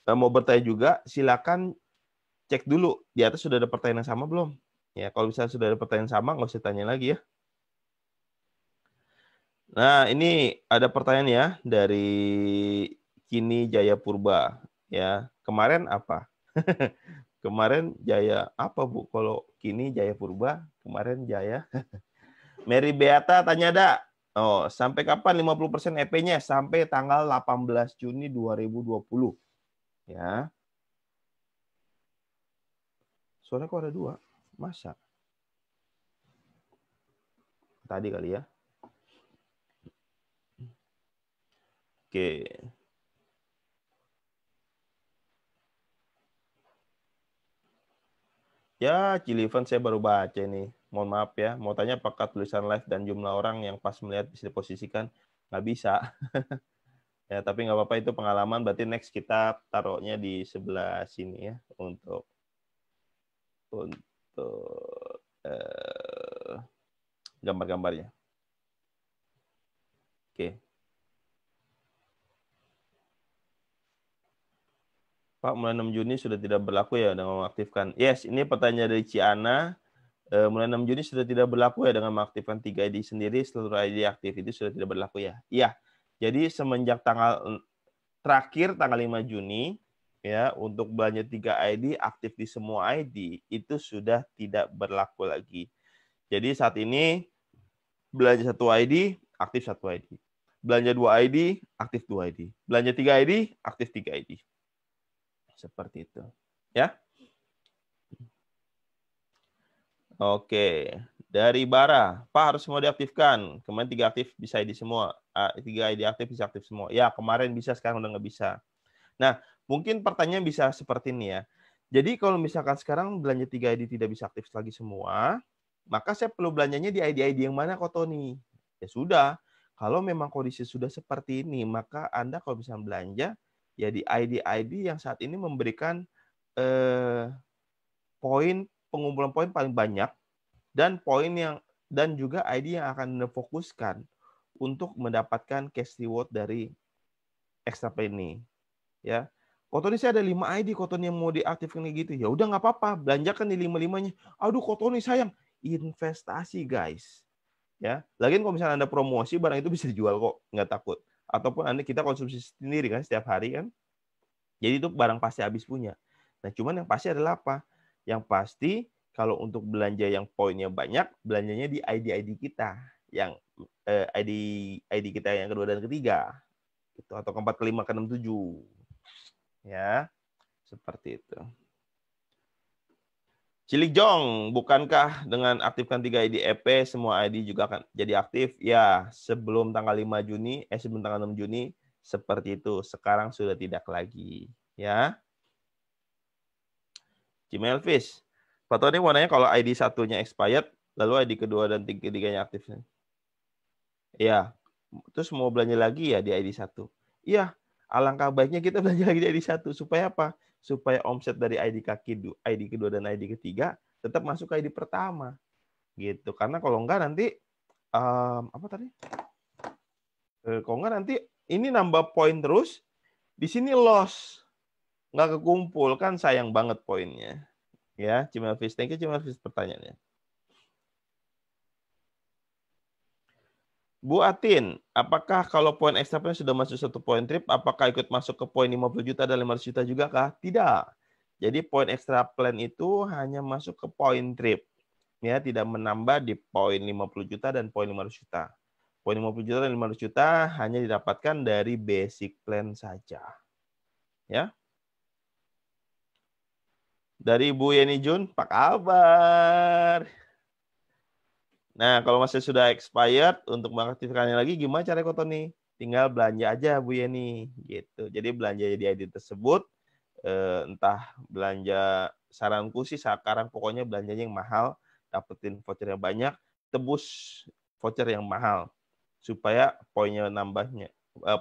mau bertanya juga, silakan cek dulu di atas sudah ada pertanyaan yang sama belum. Ya, kalau misalnya sudah ada pertanyaan sama, nggak usah tanya lagi ya. Nah, ini ada pertanyaan ya dari Kini Jaya Purba. Ya, kemarin apa? Kemarin Jaya apa Bu? Kalau Kini Jaya Purba, kemarin Jaya. Mary Beata tanya dak. Oh, sampai kapan 50% EP-nya? Sampai tanggal 18 Juni 2020. Ya. Soalnya kok ada 2? Masa? Tadi kali ya. Oke. Ya, Cilivan saya baru baca nih. Mohon maaf ya. Mau tanya apakah tulisan live dan jumlah orang yang pas melihat bisa diposisikan? Nggak bisa. Ya, tapi nggak apa-apa, itu pengalaman. Berarti next kita taruhnya di sebelah sini ya untuk gambar-gambarnya. Oke. Pak, mulai 6 Juni sudah tidak berlaku ya dengan mengaktifkan. Yes, ini pertanyaan dari Ciana. Mulai 6 Juni sudah tidak berlaku ya dengan mengaktifkan 3 ID sendiri, seluruh ID aktif itu sudah tidak berlaku ya. Iya. Jadi semenjak terakhir tanggal 5 Juni ya, untuk belanja 3 ID aktif di semua ID itu sudah tidak berlaku lagi. Jadi saat ini belanja 1 ID aktif 1 ID. Belanja 2 ID aktif 2 ID. Belanja 3 ID aktif 3 ID. Seperti itu. Ya. Oke. Dari Bara, Pak harus semua diaktifkan. Kemarin 3 aktif bisa ID semua. 3 ID aktif bisa aktif semua. Ya, kemarin bisa, sekarang udah nggak bisa. Nah, mungkin pertanyaan bisa seperti ini ya. Jadi kalau misalkan sekarang belanja 3 ID tidak bisa aktif lagi semua, maka saya perlu belanjanya di ID-ID yang mana kok Tony? Ya sudah, kalau memang kondisi sudah seperti ini, maka Anda kalau bisa belanja ya di ID-ID yang saat ini memberikan pengumpulan poin paling banyak, dan juga ID yang akan Anda fokuskan untuk mendapatkan cash reward dari extra plan ini. Ya. Kotoni saya ada 5 ID Kotoni yang mau diaktifkan kayak gitu. Ya udah nggak apa-apa, belanjakan di 5-5-nya. Aduh Kotoni sayang, investasi guys. Ya, lagian kalau misalnya Anda promosi barang itu bisa dijual kok, nggak takut. Ataupun kita konsumsi sendiri kan setiap hari kan. Jadi itu barang pasti habis punya. Nah, cuman yang pasti adalah apa? Yang pasti kalau untuk belanja yang poinnya banyak, belanjanya di ID kita, yang ID kita yang kedua dan ketiga, itu atau keempat, kelima, keenam, tujuh. Ya, seperti itu. Cilik Jong, bukankah dengan aktifkan 3 ID EP, semua ID juga akan jadi aktif? Ya, sebelum tanggal 5 Juni, sebelum tanggal 6 Juni, seperti itu. Sekarang sudah tidak lagi. Ya. Gmail Fish. Pak Tony mau nanya kalau ID satunya expired, lalu ID kedua dan ketiganya aktif. Ya, terus mau belanja lagi ya di ID 1. Iya, alangkah baiknya kita belanja lagi di ID 1. Supaya apa? Supaya omset dari ID kedua dan ID ketiga tetap masuk ke ID pertama. Gitu. Karena kalau enggak nanti apa tadi? Kalau enggak nanti ini nambah poin terus, di sini loss. Nggak kekumpul, kan sayang banget poinnya. Ya, Cimelvis. Thank you Cimelvis pertanyaannya. Bu Atin, apakah kalau poin extra plan sudah masuk 1 poin trip, apakah ikut masuk ke poin 50 juta dan 500 juta juga kah? Tidak. Jadi poin extra plan itu hanya masuk ke poin trip. Ya, tidak menambah di poin 50 juta dan poin 500 juta. Poin 50 juta dan 500 juta hanya didapatkan dari basic plan saja. Ya. Dari Bu Yeni Jun, apa kabar? Nah, kalau masih sudah expired, untuk mengaktifkannya lagi gimana cara Kotoni? Tinggal belanja aja Bu Yeni, gitu. Jadi belanja di ID tersebut, entah belanja, saranku sih sekarang pokoknya belanjanya yang mahal, dapetin voucher yang banyak, tebus voucher yang mahal, supaya poinnya nambahnya.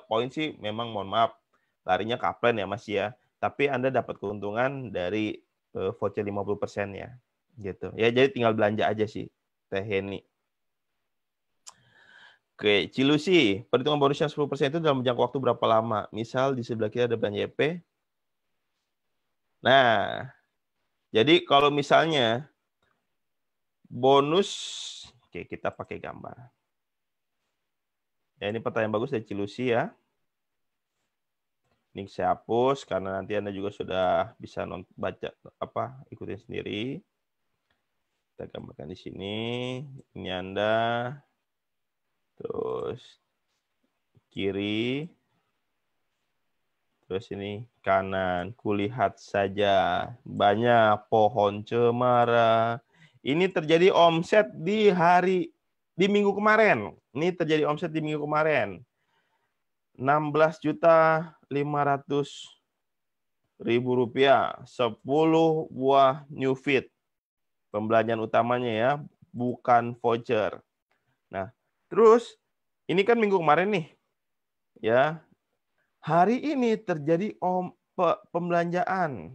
Poin sih memang mohon maaf, larinya ke upline ya Mas ya, tapi Anda dapat keuntungan dari voucher 50% ya, gitu. Ya jadi tinggal belanja aja sih. Teh Heni. Oke, Cilusi, perhitungan bonusnya 10% itu dalam jangka waktu berapa lama? Misal di sebelah kiri ada belanja EP. Nah, jadi kalau misalnya bonus, oke kita pakai gambar. Ya ini pertanyaan bagus dari Cilusi ya. Ini saya hapus karena nanti Anda juga sudah bisa baca ikutin sendiri. Kita gambarkan di sini. Ini Anda. Terus kiri. Terus ini kanan. Kulihat saja banyak pohon cemara. Ini terjadi omset di minggu kemarin. Ini terjadi omset di minggu kemarin. 16.500.000 rupiah. 10 buah new feed. Pembelanjaan utamanya ya, bukan voucher. Nah, terus ini kan minggu kemarin nih. Ya. Hari ini terjadi pembelanjaan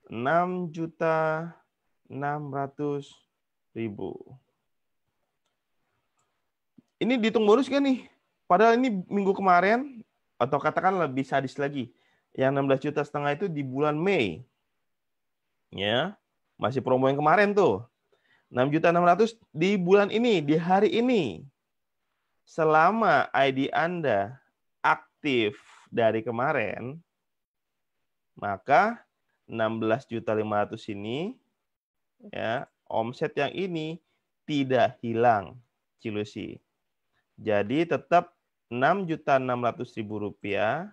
6.600.000. Ini dihitung bonus kan nih? Padahal ini minggu kemarin, atau katakan lebih sadis lagi, yang 16,5 juta itu di bulan Mei. Ya, masih promo yang kemarin tuh. 6.600.000 di bulan ini, di hari ini. Selama ID Anda aktif dari kemarin, maka 16.500.000 ini ya, omset yang ini tidak hilang, Cilusi. Jadi tetap 6.600.000 rupiah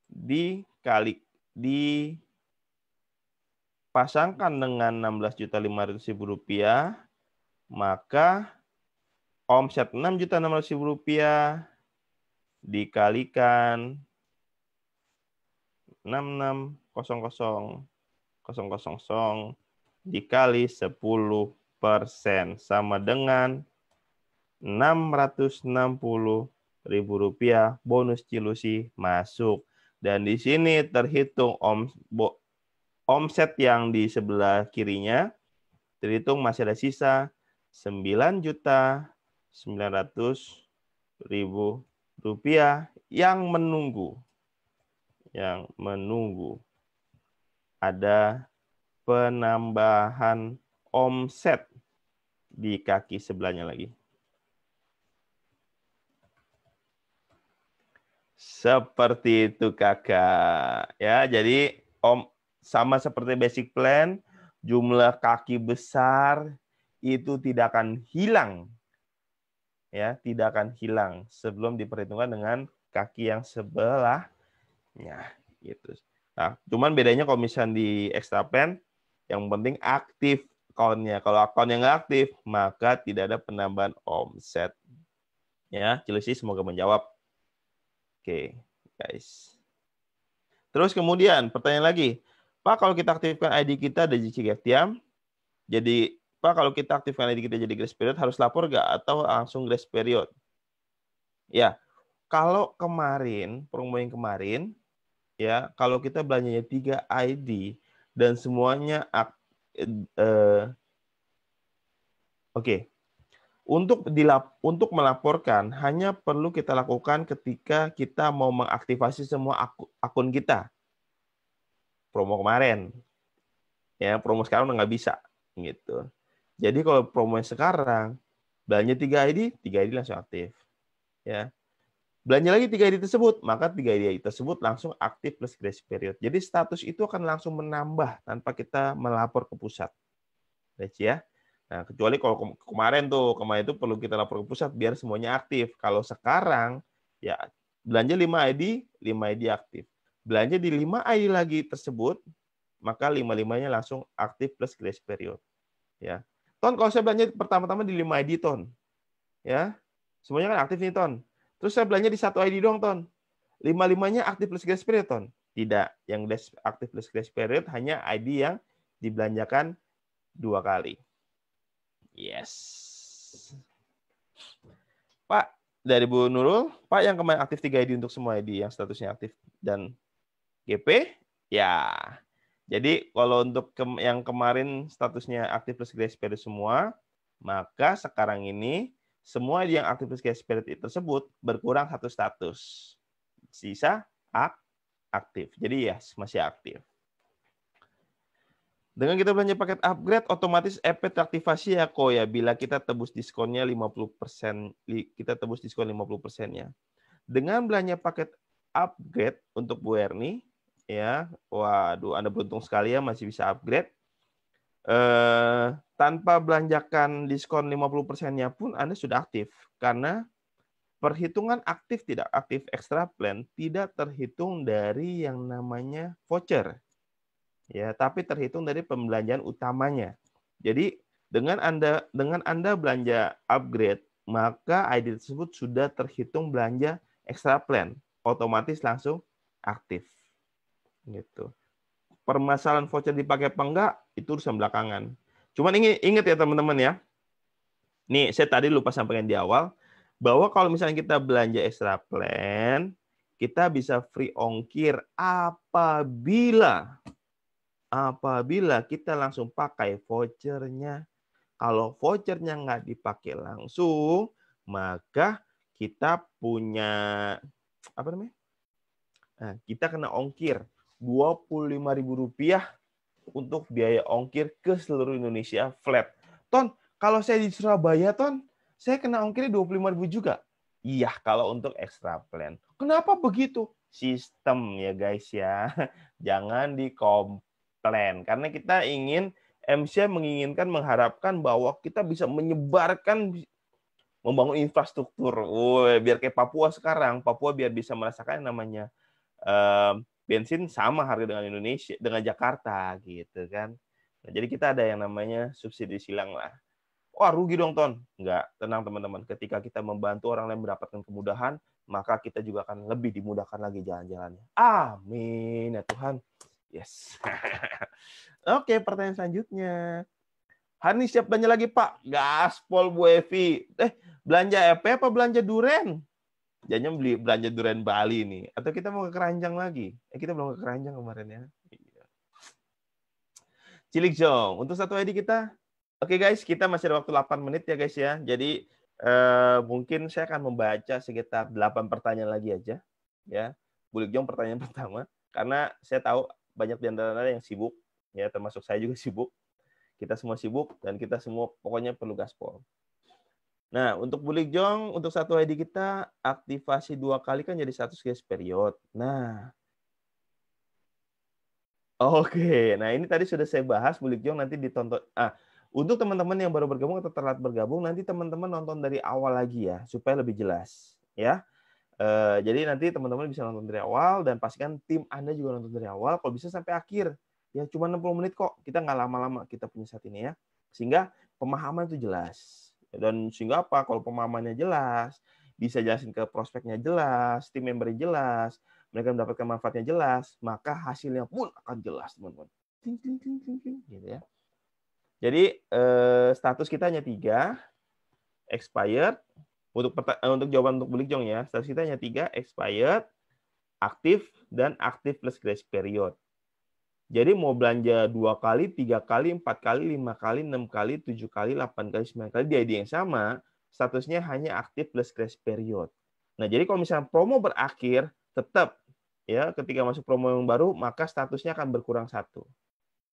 dipasangkan dengan 16.500.000 rupiah, maka omset 6.600.000 rupiah dikalikan 66.000.000 dikali 10% sama dengan 660.000 rupiah bonus Cilusi masuk. Dan di sini terhitung omset yang di sebelah kirinya Terhitung masih ada sisa 9.900.000 rupiah yang menunggu. Yang menunggu ada penambahan omset di kaki sebelahnya lagi. Seperti itu kakak. Ya, jadi sama seperti basic plan, jumlah kaki besar itu tidak akan hilang. Ya, tidak akan hilang sebelum diperhitungkan dengan kaki yang sebelahnya gitu. Nah, cuman bedanya kalau misalnya di extra plan, yang penting aktif account-nya. Kalau account-nya nggak aktif, maka tidak ada penambahan omset. Ya, Chelsea semoga menjawab. Oke, guys. Terus kemudian pertanyaan lagi, Pak, kalau kita aktifkan ID kita di Cigetiam, jadi Pak, kalau kita aktifkan ID kita jadi grace period harus lapor nggak atau langsung grace period? Ya, kalau kemarin promo yang kemarin, ya kalau kita belanjanya 3 ID dan semuanya oke. Untuk melaporkan hanya perlu kita lakukan ketika kita mau mengaktifasi semua akun kita. Promo kemarin. Ya, promo sekarang udah nggak bisa gitu. Jadi kalau promo yang sekarang belanja 3 ID, 3 ID langsung aktif. Ya. Belanja lagi 3 ID tersebut, maka 3 ID tersebut langsung aktif plus grace period. Jadi status itu akan langsung menambah tanpa kita melapor ke pusat. Ya. Nah, kecuali kalau kemarin itu perlu kita lapor ke pusat biar semuanya aktif. Kalau sekarang ya belanja 5 ID, 5 ID aktif. Belanja di 5 ID lagi tersebut, maka 5-5-nya langsung aktif plus grace period. Ya. Ton, kalau saya belanja pertama-tama di 5 ID, Ton. Ya. Semuanya kan aktif nih, Ton. Terus saya belanja di 1 ID doang, Ton. 5-5-nya aktif plus grace period, Ton. Tidak. Yang aktif plus grace period hanya ID yang dibelanjakan 2 kali. Yes. Pak, dari Bu Nurul, Pak yang kemarin aktif 3 ID untuk semua ID yang statusnya aktif dan GP, ya. Jadi kalau untuk yang kemarin statusnya aktif plus grace period semua, maka sekarang ini semua ID yang aktif plus grace period tersebut berkurang 1 status. Sisa aktif. Jadi ya masih aktif. Dengan kita belanja paket upgrade, otomatis EP teraktivasi ya kok ya. Bila kita tebus diskonnya 50%, kita tebus diskon 50%-nya. Dengan belanja paket upgrade untuk Bu Erni, ya, waduh, Anda beruntung sekali ya masih bisa upgrade. Tanpa belanjakan diskon 50%-nya pun Anda sudah aktif. Karena perhitungan aktif tidak aktif extra plan tidak terhitung dari yang namanya voucher. Ya, tapi terhitung dari pembelanjaan utamanya. Jadi dengan Anda belanja upgrade, maka ID tersebut sudah terhitung belanja extra plan, otomatis langsung aktif. Gitu. Permasalahan voucher dipakai apa enggak itu urusan belakangan. Cuman ingat ya teman-teman ya. Nih, saya tadi lupa sampaikan di awal bahwa kalau misalnya kita belanja extra plan, kita bisa free ongkir apabila kita langsung pakai vouchernya. Kalau vouchernya nggak dipakai langsung, maka kita punya apa namanya? Nah, kita kena ongkir Rp25.000 untuk biaya ongkir ke seluruh Indonesia flat. Ton, kalau saya di Surabaya, Ton, saya kena ongkirnya 25.000 juga. Iya, kalau untuk extra plan. Kenapa begitu? Sistem ya guys ya. Jangan dikomplain. Karena kita MCA mengharapkan bahwa kita bisa menyebarkan, membangun infrastruktur. Biar kayak Papua sekarang. Papua biar bisa merasakan yang namanya bensin sama harga dengan Indonesia, dengan Jakarta gitu kan. Nah, jadi kita ada yang namanya subsidi silang lah. Wah, rugi dong, Ton. Enggak, tenang teman-teman. Ketika kita membantu orang lain mendapatkan kemudahan, maka kita juga akan lebih dimudahkan lagi jalan-jalannya. Amin ya Tuhan. Yes. Oke, pertanyaan selanjutnya. Hani siap belanja lagi, Pak? Gaspol Bu Evi. Belanja EP apa belanja duren? Jangan belanja durian Bali nih. Atau kita mau ke Keranjang lagi? Kita belum ke Keranjang kemarin ya. Cilik Jong. Untuk satu ID kita Oke guys, kita masih ada waktu 8 menit ya guys ya. Jadi mungkin saya akan membaca sekitar 8 pertanyaan lagi aja. Ya, Bu Ligjong pertanyaan pertama. Karena saya tahu banyak di antara Anda yang sibuk, ya termasuk saya juga sibuk. Kita semua sibuk dan kita semua pokoknya perlu gaspol. Nah, untuk Bu Ligjong, untuk satu ID kita aktivasi 2 kali kan jadi 100 grace period. Nah, oke. Nah, ini tadi sudah saya bahas, Bu Ligjong nanti ditonton. Untuk teman-teman yang baru bergabung atau telat bergabung, nanti teman-teman nonton dari awal lagi ya, supaya lebih jelas. Ya. Jadi nanti teman-teman bisa nonton dari awal dan pastikan tim Anda juga nonton dari awal. Kalau bisa sampai akhir. Ya cuma 60 menit kok. Kita nggak lama-lama kita punya saat ini ya. Sehingga pemahaman itu jelas. Dan sehingga apa? Kalau pemahamannya jelas, bisa jelasin ke prospeknya jelas, tim membernya jelas, mereka mendapatkan manfaatnya jelas, maka hasilnya pun akan jelas, teman-teman. Gitu ya. Jadi status kita hanya 3, expired. Untuk jawaban untuk Bu Ligjong ya, status kita hanya 3, expired, aktif, dan aktif plus grace period. Jadi mau belanja 2 kali, 3 kali, 4 kali, 5 kali, 6 kali, 7 kali, 8 kali, 9 kali di ID yang sama, statusnya hanya aktif plus grace period. Nah, jadi kalau misalnya promo berakhir, tetap ya ketika masuk promo yang baru, maka statusnya akan berkurang 1.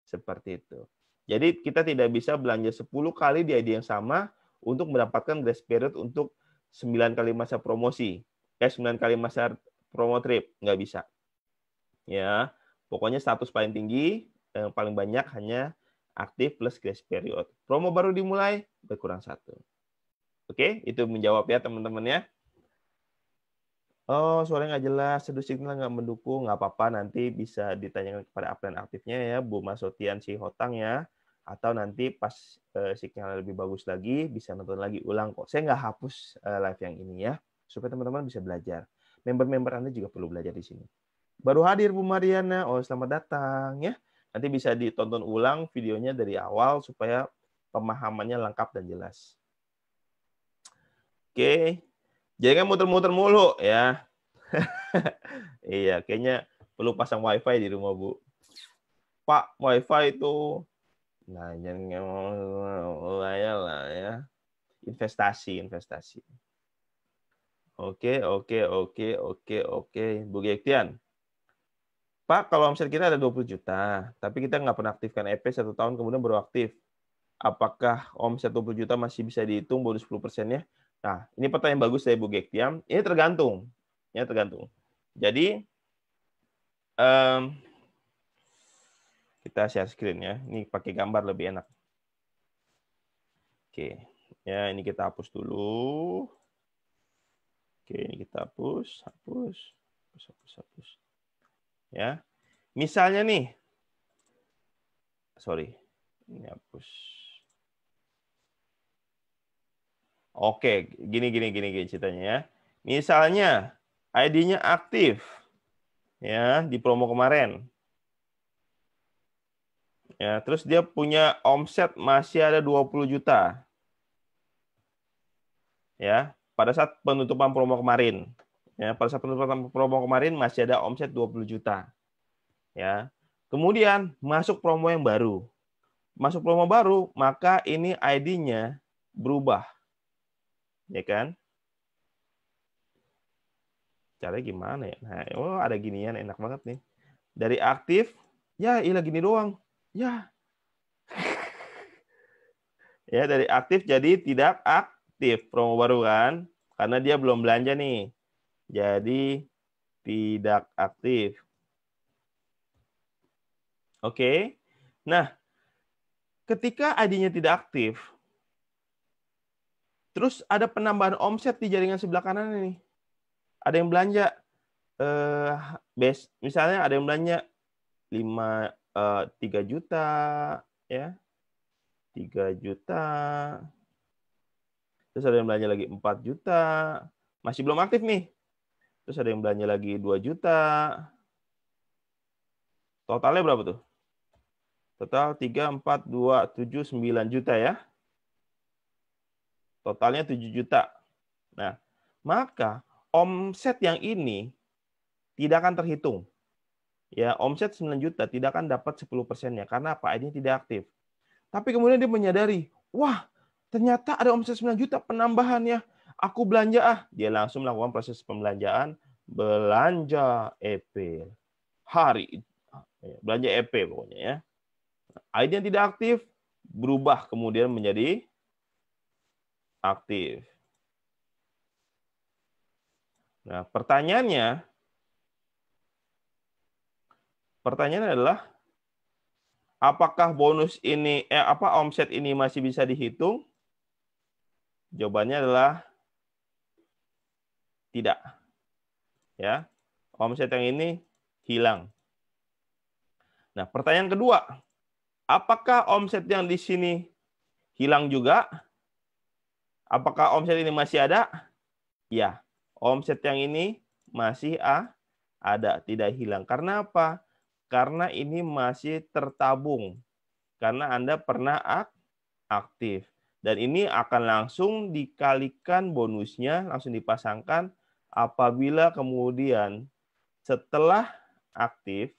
Seperti itu. Jadi kita tidak bisa belanja 10 kali di ID yang sama untuk mendapatkan grace period untuk 9 kali masa promosi. 9 kali masa promo trip. Nggak bisa. Ya, pokoknya status paling tinggi, yang paling banyak hanya aktif plus grace period. Promo baru dimulai, berkurang 1. Oke, itu menjawab ya teman-teman ya. Oh, suaranya nggak jelas, seduh signal nggak mendukung, nggak apa-apa, nanti bisa ditanyakan kepada upline aktifnya ya, Bu Masotian si Hotang ya, atau nanti pas signal lebih bagus lagi, bisa nonton lagi ulang kok. Saya nggak hapus live yang ini ya, supaya teman-teman bisa belajar. Member-member Anda juga perlu belajar di sini. Baru hadir Bu Mariana, oh selamat datang ya. Nanti bisa ditonton ulang videonya dari awal supaya pemahamannya lengkap dan jelas. Oke. Jangan muter-muter mulu ya. Iya, kayaknya perlu pasang WiFi di rumah, Bu. Pak, WiFi itu nah jangan lah ya. Investasi. Oke. Bu Gektian. Pak, kalau omset kita ada 20 juta, tapi kita nggak pernah aktifkan EP 1 tahun kemudian baru aktif. Apakah omset 20 juta masih bisa dihitung bonus 10%-nya? Nah, ini pertanyaan bagus dari Bu Gektian. Ini tergantung. Ya, tergantung. Jadi, kita share screen ya. Ini pakai gambar lebih enak. Oke. Ya, ini kita hapus dulu. Oke, ini kita hapus. Ya. Misalnya nih. Sorry. Ini hapus. Oke, gini ceritanya ya. Misalnya ID-nya aktif ya di promo kemarin. Ya, terus dia punya omset masih ada 20 juta. Ya, pada saat penutupan promo kemarin. Ya, pada saat penutupan promo kemarin masih ada omset 20 juta. Ya. Kemudian masuk promo yang baru. Masuk promo baru, maka ini ID-nya berubah. Ya kan? Caranya gimana ya? Nah, oh ada ginian enak banget nih. Dari aktif, ya ilah gini doang. Ya. Ya, dari aktif jadi tidak aktif. Promo baru kan? Karena dia belum belanja nih. Jadi tidak aktif. Oke. Nah, ketika ID-nya tidak aktif, terus ada penambahan omset di jaringan sebelah kanan ini. Ada yang belanja misalnya ada yang belanja 3 juta ya. 3 juta. Terus ada yang belanja lagi 4 juta. Masih belum aktif nih. Terus ada yang belanja lagi 2 juta. Totalnya berapa tuh? Total 3, 4, 2, 7, 9 juta ya. Totalnya 7 juta. Nah, maka omset yang ini tidak akan terhitung. Ya, omset 9 juta tidak akan dapat 10%-nya. Karena apa? Ini tidak aktif. Tapi kemudian dia menyadari, wah, ternyata ada omset 9 juta penambahannya. Aku belanja. Dia langsung melakukan proses pembelanjaan, belanja EP. Belanja EP pokoknya ya. ID yang tidak aktif berubah kemudian menjadi aktif. Nah, pertanyaannya adalah apakah bonus ini omset ini masih bisa dihitung? Jawabannya adalah tidak. Ya. Omset yang ini hilang. Nah, pertanyaan kedua, apakah omset yang di sini hilang juga? Apakah omset ini masih ada? Ya, omset yang ini masih ada, tidak hilang. Karena apa? Karena ini masih tertabung. Karena Anda pernah aktif. Dan ini akan langsung dikalikan bonusnya, langsung dipasangkan apabila kemudian setelah aktif,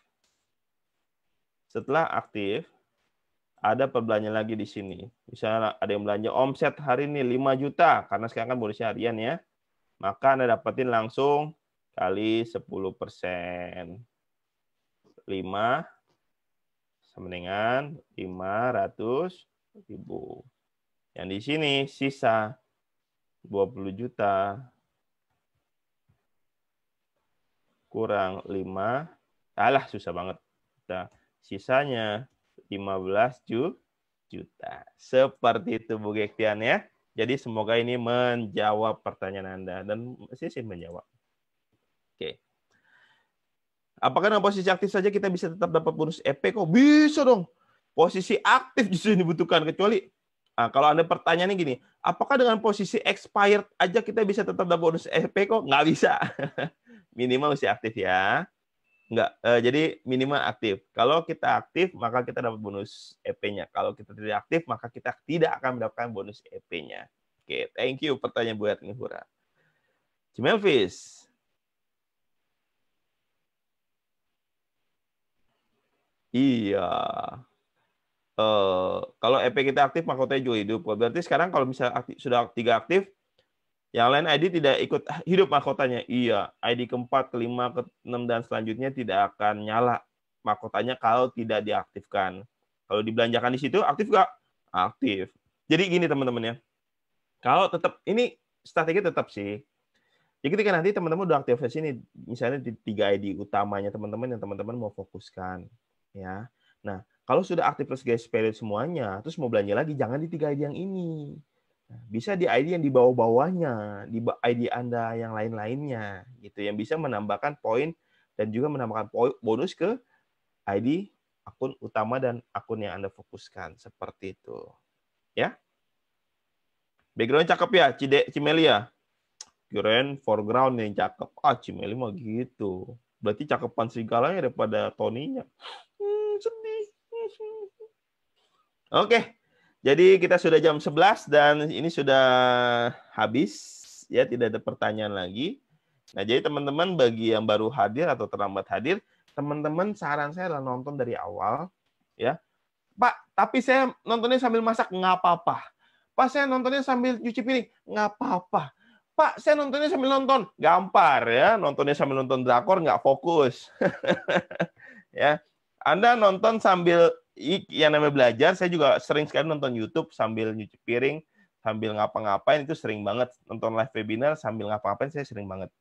ada perbelanjaan lagi di sini. Misalnya ada yang belanja omset hari ini 5 juta, karena sekarang kan bonusnya harian ya. Maka Anda dapetin langsung kali 10%. 5 sama dengan 500.000. Yang di sini sisa 20 juta kurang 5. Alah, susah banget. Sisanya 15 juta. Seperti itu Bu Gektian ya. Jadi semoga ini menjawab pertanyaan Anda. Dan sih menjawab. Oke. Apakah dalam posisi aktif saja kita bisa tetap dapat bonus EP kok? Bisa dong. Posisi aktif justru dibutuhkan. Kecuali kalau Anda pertanyaannya gini, apakah dengan posisi expired aja kita bisa tetap dapat bonus EP kok? Nggak bisa. Minimal mesti aktif ya. Enggak, jadi minimal aktif. Kalau kita aktif, maka kita dapat bonus EP-nya. Kalau kita tidak aktif, maka kita tidak akan mendapatkan bonus EP-nya. Oke, thank you pertanyaan buat Nihura. Cimelvis. Iya. Kalau EP kita aktif, mahkotanya juga hidup. Berarti sekarang kalau misalnya sudah 3 aktif, yang lain ID tidak ikut hidup mahkotanya. Iya, ID keempat, kelima, keenam, dan selanjutnya tidak akan nyala mahkotanya kalau tidak diaktifkan. Kalau dibelanjakan di situ, aktif nggak? Aktif. Jadi gini teman-teman ya. Kalau tetap, ini strategi tetap sih. Jadi ketika nanti teman-teman udah aktifasi ini, misalnya di 3 ID utamanya teman-teman yang teman-teman mau fokuskan. Ya. Nah, kalau sudah aktif plus guys period semuanya, terus mau belanja lagi, jangan di 3 ID yang ini. Bisa di ID yang di bawah-bawahnya, di ID Anda yang lain-lainnya, gitu, yang bisa menambahkan poin dan juga menambahkan bonus ke ID akun utama dan akun yang Anda fokuskan, seperti itu. Ya. Background cakep ya, Cimelia. Kirain foreground yang cakep. Cimeli mah gitu. Berarti cakepan serigalanya daripada Tony-nya. Sedih. Oke. Jadi kita sudah jam 11 dan ini sudah habis. Ya, tidak ada pertanyaan lagi. Nah, jadi teman-teman bagi yang baru hadir atau terlambat hadir, teman-teman saran saya adalah nonton dari awal. Ya, Pak, tapi saya nontonnya sambil masak, nggak apa-apa. Pak, saya nontonnya sambil cuci piring, nggak apa-apa. Pak, saya nontonnya sambil nonton, gampar ya. Nontonnya sambil nonton drakor, nggak fokus. Ya, Anda nonton sambil yang namanya belajar, saya juga sering sekali nonton YouTube sambil nyuci piring, sambil ngapa-ngapain, itu sering banget. Nonton live webinar sambil ngapa-ngapain, saya sering banget.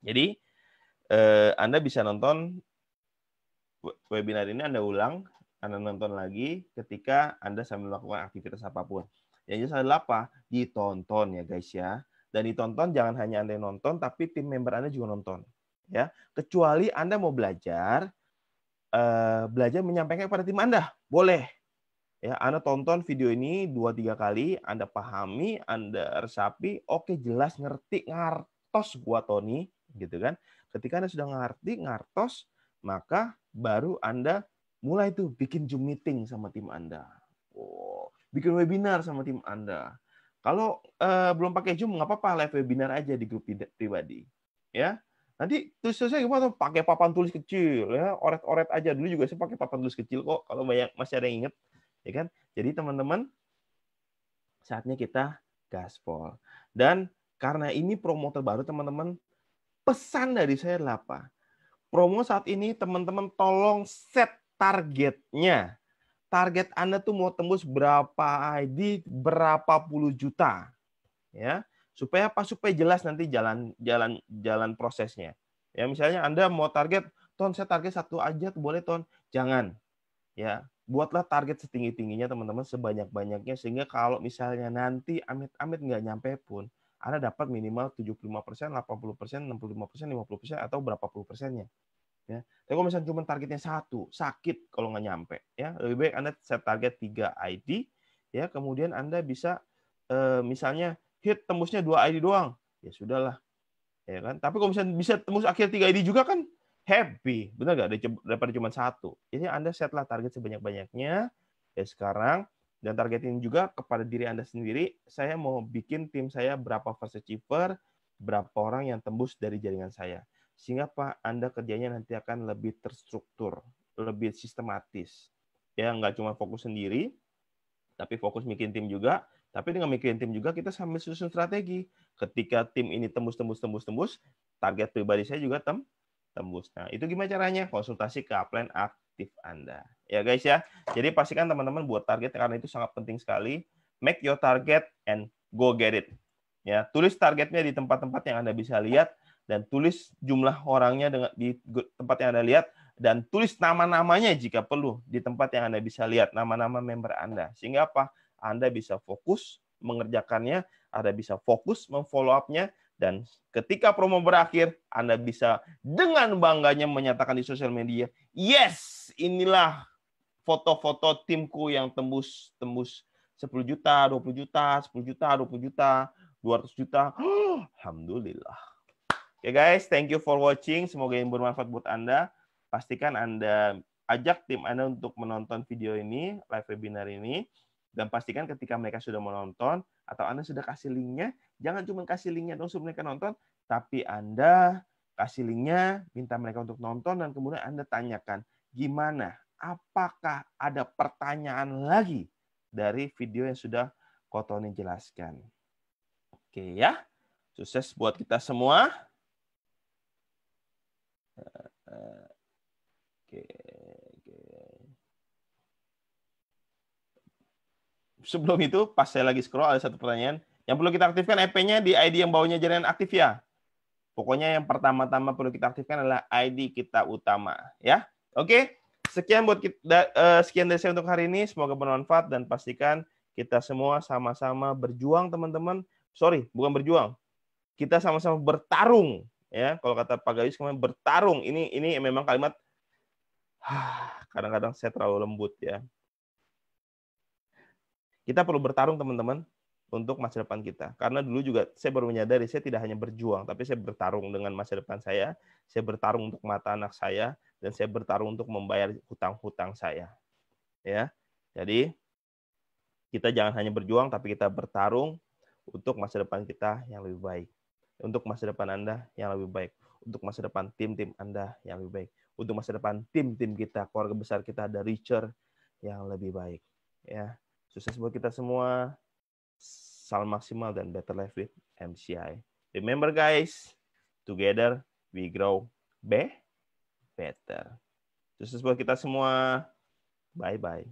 Jadi, Anda bisa nonton webinar ini, Anda ulang, Anda nonton lagi ketika Anda sambil melakukan aktivitas apapun. Yang jelas adalah apa? Ditonton ya guys ya. Dan ditonton jangan hanya Anda yang nonton, tapi tim member Anda juga nonton. Ya, kecuali Anda mau belajar menyampaikan kepada tim Anda, boleh. Ya, Anda tonton video ini 2-3 kali, Anda pahami, Anda resapi, oke jelas ngerti, ngartos buat Tony, gitu kan. Ketika Anda sudah ngerti, ngartos, maka baru Anda mulai tuh bikin Zoom meeting sama tim Anda. Bikin webinar sama tim Anda. Kalau belum pakai Zoom, nggak apa-apa, live webinar aja di grup pribadi. Ya, nanti tulisnya gimana? Pakai papan tulis kecil, ya, oret-oret aja. Dulu juga saya pakai papan tulis kecil kok. Kalau banyak masih ada yang inget, ya kan? Jadi teman-teman saatnya kita gaspol. Dan karena ini promo terbaru teman-teman, pesan dari saya adalah apa? Promo saat ini teman-teman tolong set targetnya. Target Anda tuh mau tembus berapa ID, berapa puluh juta. Ya, supaya apa? Supaya jelas nanti jalan prosesnya. Ya, misalnya Anda mau target, Ton, saya target 1 aja, boleh Ton? Jangan. Ya, buatlah target setinggi-tingginya teman-teman, sebanyak-banyaknya, sehingga kalau misalnya nanti amit-amit nggak nyampe pun, Anda dapat minimal 75%, 80%, 65%, 50%, atau berapa puluh persennya. Ya. Tapi kalau misalnya cuma targetnya 1, sakit kalau nggak nyampe. Ya, lebih baik Anda set target 3 ID, ya, kemudian Anda bisa misalnya hit tembusnya 2 ID doang, ya sudahlah, ya kan. Tapi kalau misalnya bisa tembus akhir 3 ID juga kan happy, benar nggak? Daripada cuma 1. Jadi Anda setlah target sebanyak-banyaknya ya sekarang, dan targetin juga kepada diri Anda sendiri. Saya mau bikin tim saya berapa first achiever, berapa orang yang tembus dari jaringan saya. Sehingga Pak, Anda kerjanya nanti akan lebih terstruktur, lebih sistematis. Ya, nggak cuma fokus sendiri, tapi fokus mikirin tim juga. Tapi dengan mikirin tim juga, kita sambil susun strategi. Ketika tim ini tembus, target pribadi saya juga tembus. Nah, itu gimana caranya? Konsultasi ke upline aktif Anda. Ya guys ya. Jadi pastikan teman-teman buat target, karena itu sangat penting sekali. Make your target and go get it. Ya, tulis targetnya di tempat-tempat yang Anda bisa lihat, dan tulis jumlah orangnya di tempat yang Anda lihat, dan tulis nama-namanya jika perlu di tempat yang Anda bisa lihat, nama-nama member Anda. Sehingga apa? Anda bisa fokus mengerjakannya, Anda bisa fokus memfollow up-nya, dan ketika promo berakhir, Anda bisa dengan bangganya menyatakan di sosial media, yes, inilah foto-foto timku yang tembus 10 juta, 20 juta, 10 juta, 20 juta, 200 juta. Alhamdulillah. Oke guys, thank you for watching. Semoga ini bermanfaat buat Anda. Pastikan Anda ajak tim Anda untuk menonton video ini, live webinar ini. Dan pastikan ketika mereka sudah menonton, atau Anda sudah kasih linknya, jangan cuma kasih linknya dong suruh mereka nonton, tapi Anda kasih linknya, minta mereka untuk nonton, dan kemudian Anda tanyakan, gimana? Apakah ada pertanyaan lagi dari video yang sudah Kotoni jelaskan? Oke ya, sukses buat kita semua. Oke. Sebelum itu, pas saya lagi scroll, ada satu pertanyaan. Yang perlu kita aktifkan EP-nya di ID yang bawahnya jaringan aktif ya. Pokoknya yang pertama-tama perlu kita aktifkan adalah ID kita utama. Ya, oke. Sekian buat kita, sekian dari saya untuk hari ini. Semoga bermanfaat, dan pastikan kita semua sama-sama berjuang, teman-teman. Sorry, bukan berjuang. Kita sama-sama bertarung. Ya, kalau kata Pak Gayus kemarin, bertarung. Ini memang kalimat kadang-kadang saya terlalu lembut ya. Kita perlu bertarung teman-teman untuk masa depan kita. Karena dulu juga saya baru menyadari saya tidak hanya berjuang, tapi saya bertarung dengan masa depan saya bertarung untuk mata anak saya, dan saya bertarung untuk membayar hutang-hutang saya. Ya. Jadi kita jangan hanya berjuang, tapi kita bertarung untuk masa depan kita yang lebih baik. Untuk masa depan Anda yang lebih baik. Untuk masa depan tim-tim Anda yang lebih baik. Untuk masa depan tim-tim kita, keluarga besar kita, ada Richer yang lebih baik. Ya. Sukses buat kita semua. Salam maksimal dan better life with MCI. Remember guys, together we grow better. Sukses buat kita semua. Bye-bye.